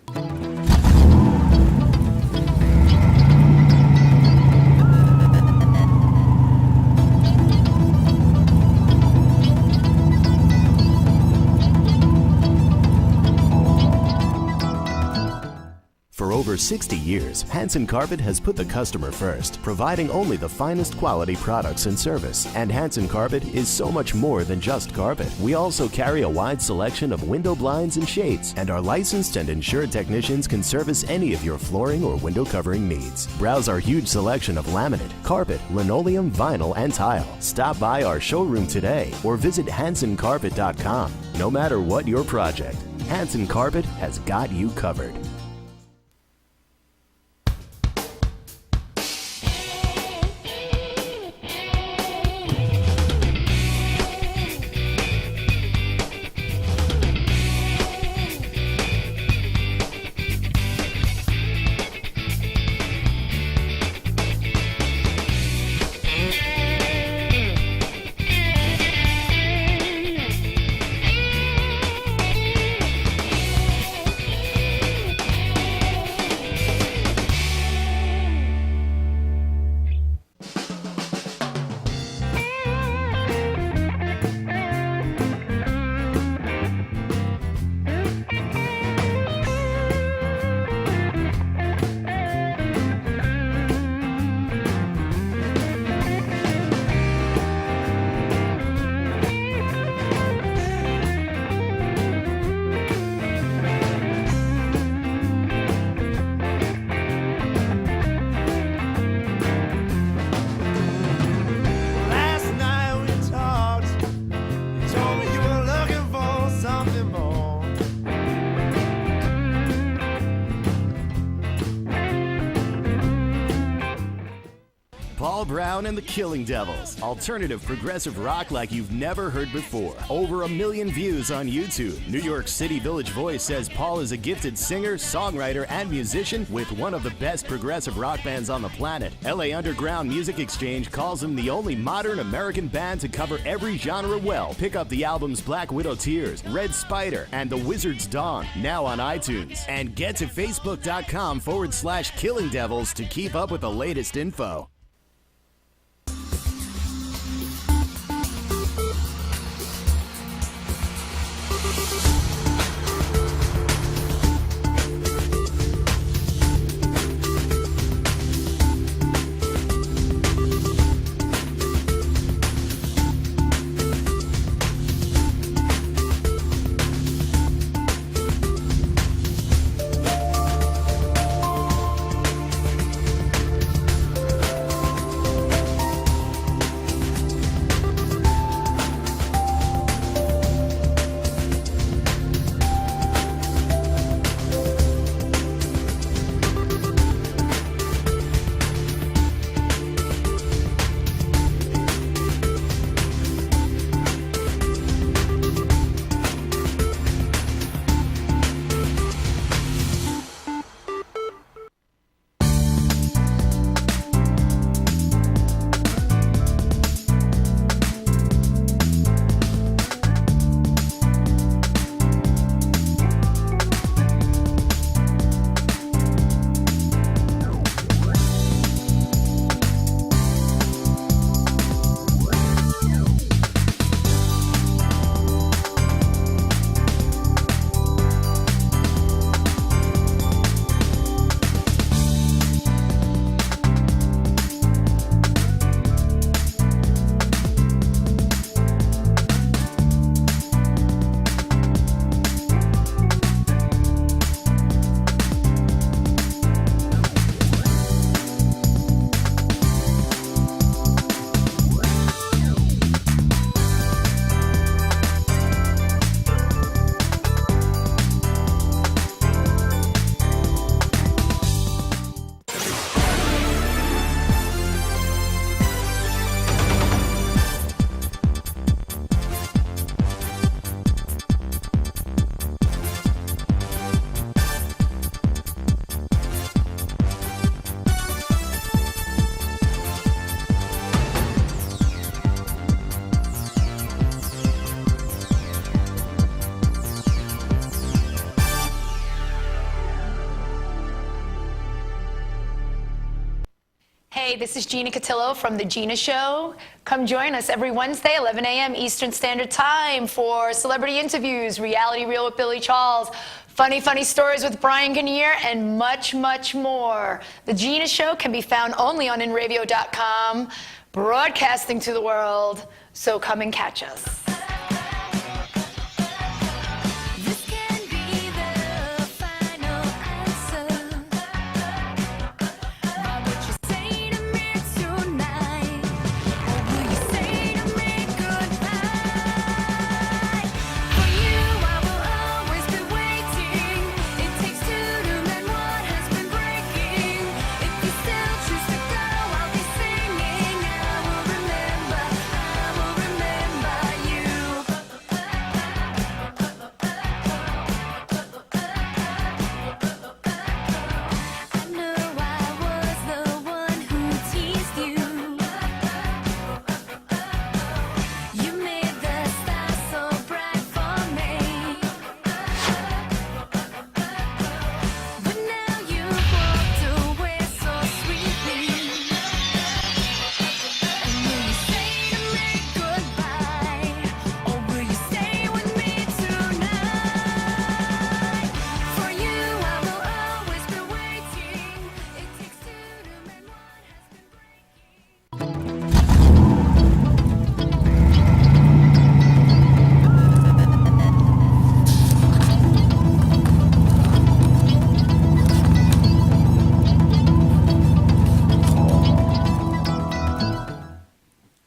For over 60 years, Hanson Carpet has put the customer first, providing only the finest quality products and service. And Hanson Carpet is so much more than just carpet. We also carry a wide selection of window blinds and shades, and our licensed and insured technicians can service any of your flooring or window covering needs. Browse our huge selection of laminate, carpet, linoleum, vinyl, and tile. Stop by our showroom today or visit HansonCarpet.com. No matter what your project, Hanson Carpet has got you covered. Brown and the Killing Devils. Alternative progressive rock like you've never heard before. Over 1 million views on YouTube. New York City Village Voice says Paul is a gifted singer, songwriter, and musician with one of the best progressive rock bands on the planet. LA Underground Music Exchange calls him the only modern American band to cover every genre well. Pick up the albums Black Widow Tears, Red Spider, and The Wizard's Dawn, now on iTunes. And get to Facebook.com/Killing Devils to keep up with the latest info. Hey, this is Gina Cotillo from The Gina Show. Come join us every Wednesday, 11 a.m. Eastern Standard Time for celebrity interviews, Reality Reel with Billy Charles, funny stories with Brian Kinnear, and much, much more. The Gina Show can be found only on InRadio.com, broadcasting to the world. So come and catch us.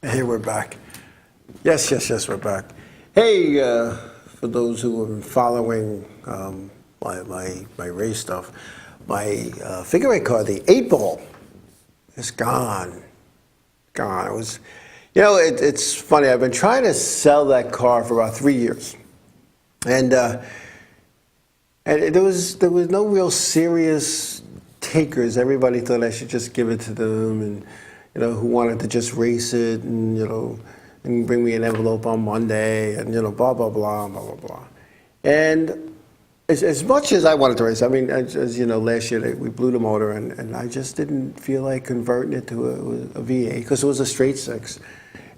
Hey, we're back. Yes, we're back. Hey, for those who have been following my race stuff, my figure eight car, the 8-ball, is gone. It was, it's funny. I've been trying to sell that car for about 3 years, and there was no real serious takers. Everybody thought I should just give it to them, and who wanted to just race it, and and bring me an envelope on Monday, and blah blah blah blah blah blah. And as much as I wanted to race, I mean, as you know, last year we blew the motor, and I just didn't feel like converting it to a V8 because it was a straight six,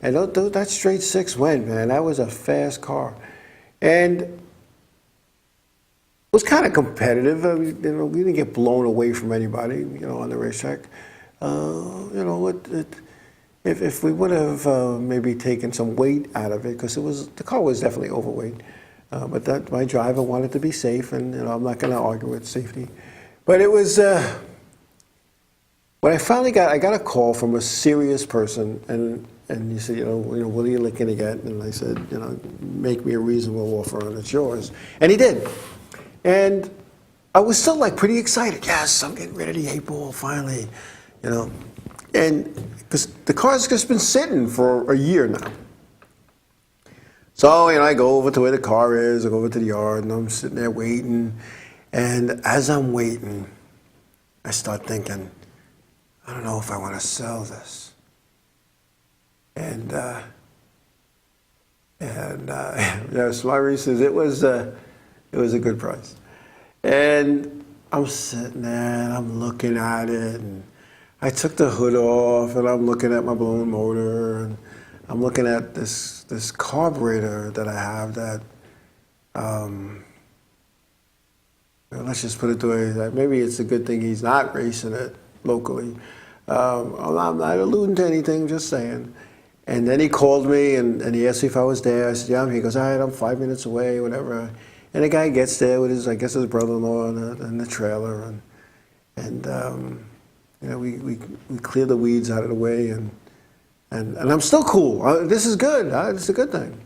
and that straight six went, man. That was a fast car, and it was kind of competitive. We didn't get blown away from anybody, on the racetrack. If we would have maybe taken some weight out of it, because the car was definitely overweight, but that my driver wanted to be safe, and I'm not going to argue with safety. But it was when I finally got a call from a serious person, and he said, what are you looking to get? And I said, make me a reasonable offer, and it's yours. And he did, and I was still pretty excited. Yes, I'm getting rid of the 8-ball finally. And because the car's just been sitting for a year now. So, I go over to where the car is, I go over to the yard, and I'm sitting there waiting. And as I'm waiting, I start thinking, I don't know if I want to sell this. And Smiley says it was a good price. And I'm sitting there, and I'm looking at it, and I took the hood off, and I'm looking at my blown motor, and I'm looking at this carburetor that I have that, let's just put it the way that maybe it's a good thing he's not racing it locally. I'm not alluding to anything, just saying. And then he called me, and he asked me if I was there. I said, yeah, I'm here. He goes, all right, I'm 5 minutes away, whatever. And the guy gets there with his brother-in-law in the trailer, and we clear the weeds out of the way, and I'm still cool. This is good. It's a good thing.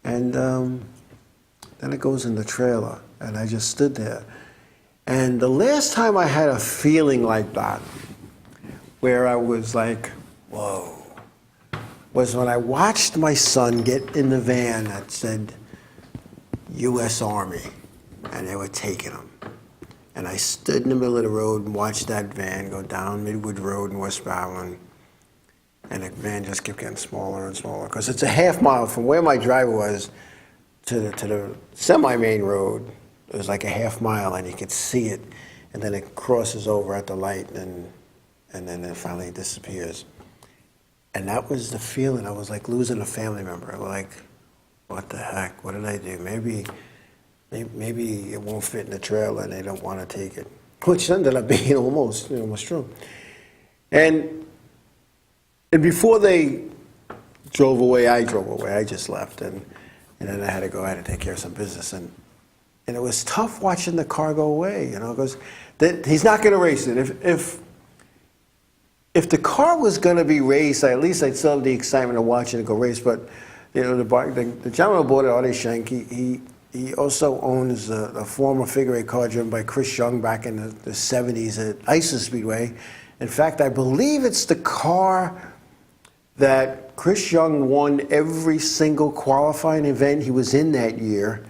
And then it goes in the trailer, and I just stood there. And the last time I had a feeling like that, where I was like, whoa, was when I watched my son get in the van that said U.S. Army, and they were taking him. And I stood in the middle of the road and watched that van go down Midwood Road in West Babylon. And the van just kept getting smaller and smaller, because it's a half mile from where my driver was to the semi-main road. It was like a half mile, and you could see it. And then it crosses over at the light, and and then it finally disappears. And that was the feeling. I was like losing a family member. I was like, what the heck? What did I do? Maybe it won't fit in the trailer and they don't want to take it. Which ended up being almost true. And before they drove away, I drove away. I just left. And then I had to go ahead and take care of some business. And it was tough watching the car go away, because he's not going to race it. If the car was going to be raced, at least I'd still have the excitement of watching it go race. But the gentleman who bought it, Artie Schenk, he also owns a former figure eight car driven by Chris Young back in the 70s at Isis Speedway. In fact, I believe it's the car that Chris Young won every single qualifying event he was in that year,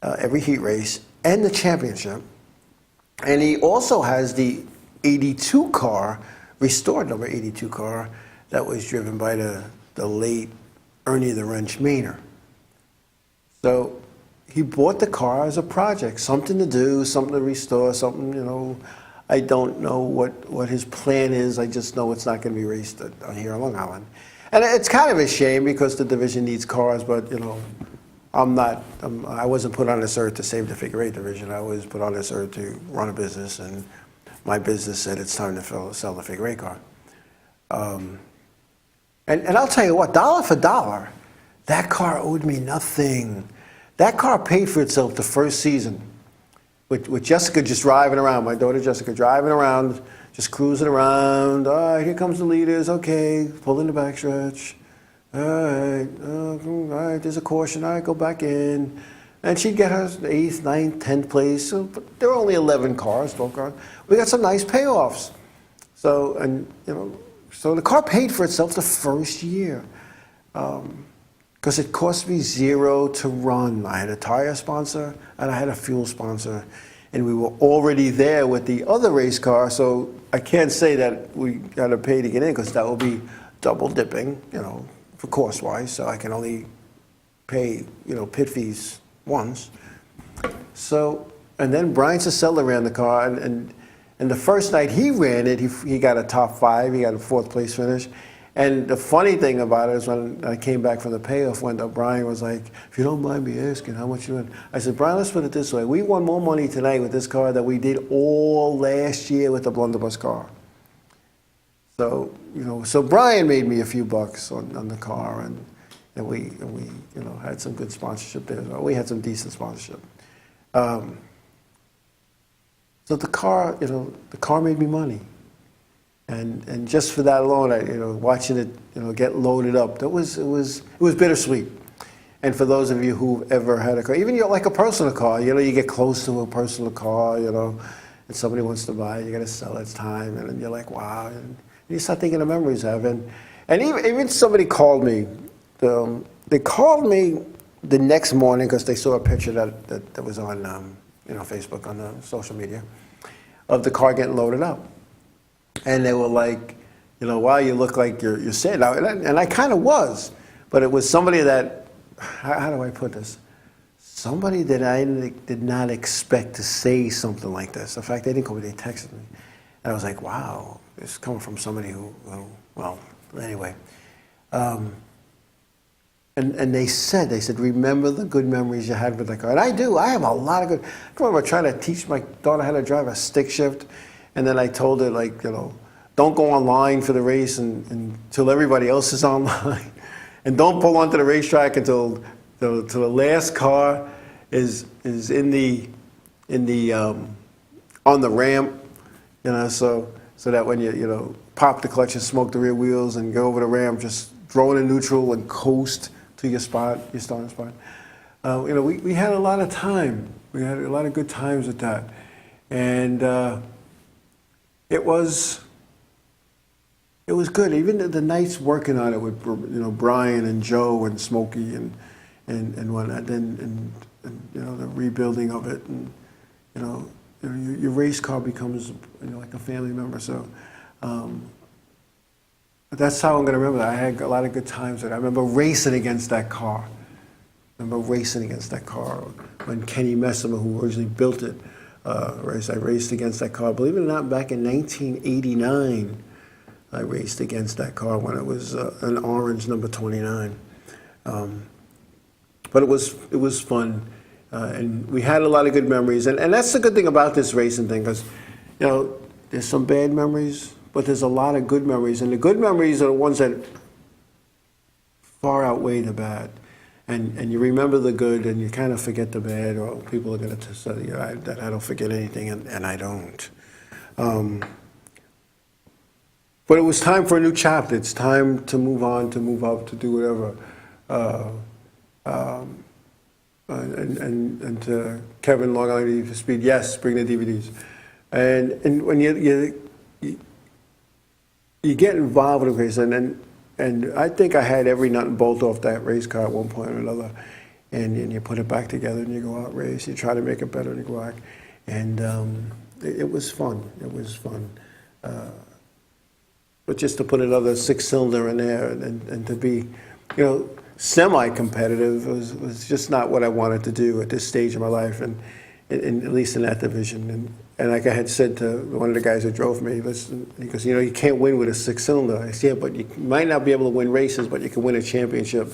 every heat race, and the championship. And he also has the 82 car, restored number 82 car, that was driven by the late Ernie the Wrench Maynor. So he bought the car as a project, something to do, something to restore, something, I don't know what his plan is. I just know it's not going to be raced on here on Long Island. And it's kind of a shame because the division needs cars, but, I wasn't put on this earth to save the figure eight division. I was put on this earth to run a business, and my business said it's time to sell the figure eight car. And I'll tell you what, dollar for dollar, that car owed me nothing. That car paid for itself the first season with Jessica just driving around, my daughter Jessica driving around, just cruising around. All right, here comes the leaders. Okay, pull in the backstretch. All right, there's a caution. All right, go back in. And she'd get her 8th, 9th, 10th place. So, but there were only 11 cars, 12 cars. We got some nice payoffs. So, so the car paid for itself the first year. Because it cost me $0 to run. I had a tire sponsor and I had a fuel sponsor. And we were already there with the other race car, so I can't say that we got to pay to get in because that will be double dipping, for cost-wise. So I can only pay, pit fees once. So, and then Brian Cicella ran the car, and the first night he ran it, he got a top 5, he got a 4th place finish. And the funny thing about it is when I came back from the payoff window, Brian was like, if you don't mind me asking, how much you win? I said, Brian, let's put it this way. We won more money tonight with this car than we did all last year with the blunderbuss car. So, so Brian made me a few bucks on the car, and we had some good sponsorship there. We had some decent sponsorship. So the car, the car made me money. And just for that alone, watching it, get loaded up, it was bittersweet. And for those of you who've ever had a car, even like a personal car, you get close to a personal car, and somebody wants to buy it, you got to sell it, it's time, and then you're like, wow, and you start thinking of memories you have. And even somebody called me. They called me the next morning because they saw a picture that was on Facebook, on the social media, of the car getting loaded up. And they were like, wow, you look like you're sad. And I kind of was. But it was somebody that, how do I put this? Somebody that I did not expect to say something like this. In fact, they didn't call me, they texted me. And I was like, wow, it's coming from somebody who well, anyway. And they said, remember the good memories you had with the car. And I do. I have a lot of good. I remember trying to teach my daughter how to drive a stick shift. And then I told her, don't go online for the race until everybody else is online. And don't pull onto the racetrack until the last car is in the on the ramp, so that when you pop the clutch and smoke the rear wheels and go over the ramp, just throw it in neutral and coast to your spot, your starting spot. We had a lot of time. We had a lot of good times with that, and it was good. Even the nights working on it with Brian and Joe and Smokey and whatnot, and the rebuilding of it, and your race car becomes like a family member. So that's how I'm going to remember that. I had a lot of good times with it. I remember racing against that car. When Kenny Messimer, who originally built it, race. I raced against that car. Believe it or not, back in 1989, I raced against that car when it was an orange number 29. But it was fun, and we had a lot of good memories. And that's the good thing about this racing thing, because there's some bad memories, but there's a lot of good memories, and the good memories are the ones that far outweigh the bad. And you remember the good, and you kind of forget the bad, or people are going to say that I don't forget anything, and I don't. But it was time for a new chapter. It's time to move on, to move up, to do whatever. And to Kevin, Long Island Need for Speed, yes, bring the DVDs. And when you get involved with a race, and I think I had every nut and bolt off that race car at one point or another, and you put it back together and you go out race, you try to make it better and you go back, and it was fun. It was fun. But just to put another 6-cylinder in there and to be, semi-competitive was just not what I wanted to do at this stage of my life, and at least in that division. And like I had said to one of the guys that drove me, listen, he goes, you can't win with a 6-cylinder. I said, yeah, but you might not be able to win races, but you can win a championship,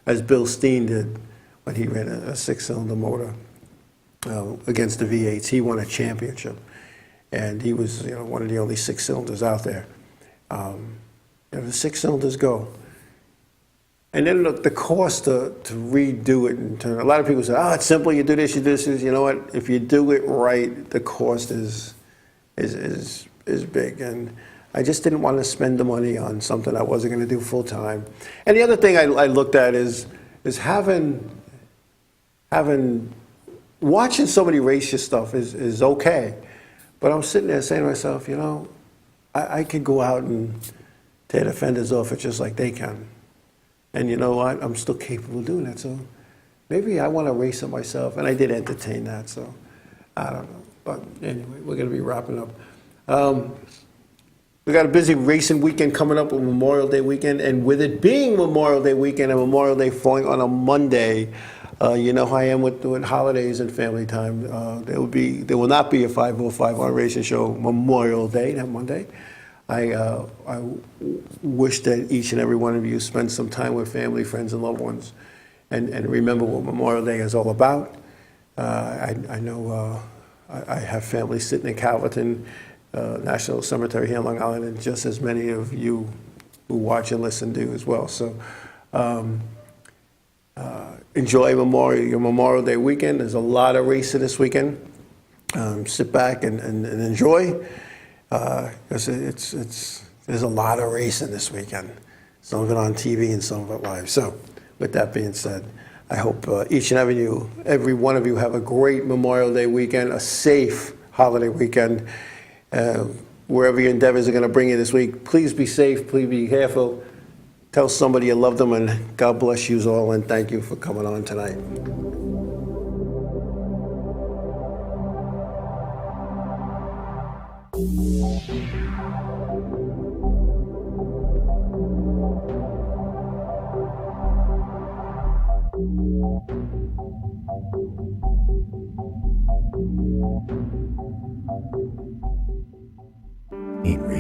as Bill Steen did when he ran a 6-cylinder motor against the V8s. He won a championship, and he was one of the only 6-cylinders out there. The 6-cylinders go. And then the cost to redo it and turn. A lot of people say, "Oh, it's simple. You do this, you do this." You know what? If you do it right, the cost is big. And I just didn't want to spend the money on something I wasn't going to do full time. And the other thing I looked at is having watching somebody race your stuff is okay, but I was sitting there saying to myself, I could go out and tear the fenders off it just like they can. And you know what? I'm still capable of doing that. So maybe I want to race it myself. And I did entertain that. So I don't know. But anyway, we're going to be wrapping up. We got a busy racing weekend coming up with Memorial Day weekend. And with it being Memorial Day weekend and Memorial Day falling on a Monday, you know how I am with doing holidays and family time. There will not be a 505 on Racing Show Memorial Day, that Monday. I wish that each and every one of you spend some time with family, friends, and loved ones, and remember what Memorial Day is all about. I know I have family sitting in Calverton National Cemetery here in Long Island, and just as many of you who watch and listen do as well. So enjoy your Memorial Day weekend. There's a lot of racing this weekend. Sit back and enjoy. Because there's a lot of racing this weekend. Some of it on TV and some of it live. So with that being said, I hope each and every one of you have a great Memorial Day weekend, a safe holiday weekend. Wherever your endeavors are going to bring you this week, please be safe, please be careful. Tell somebody you love them, and God bless you all, and thank you for coming on tonight. Ain't real.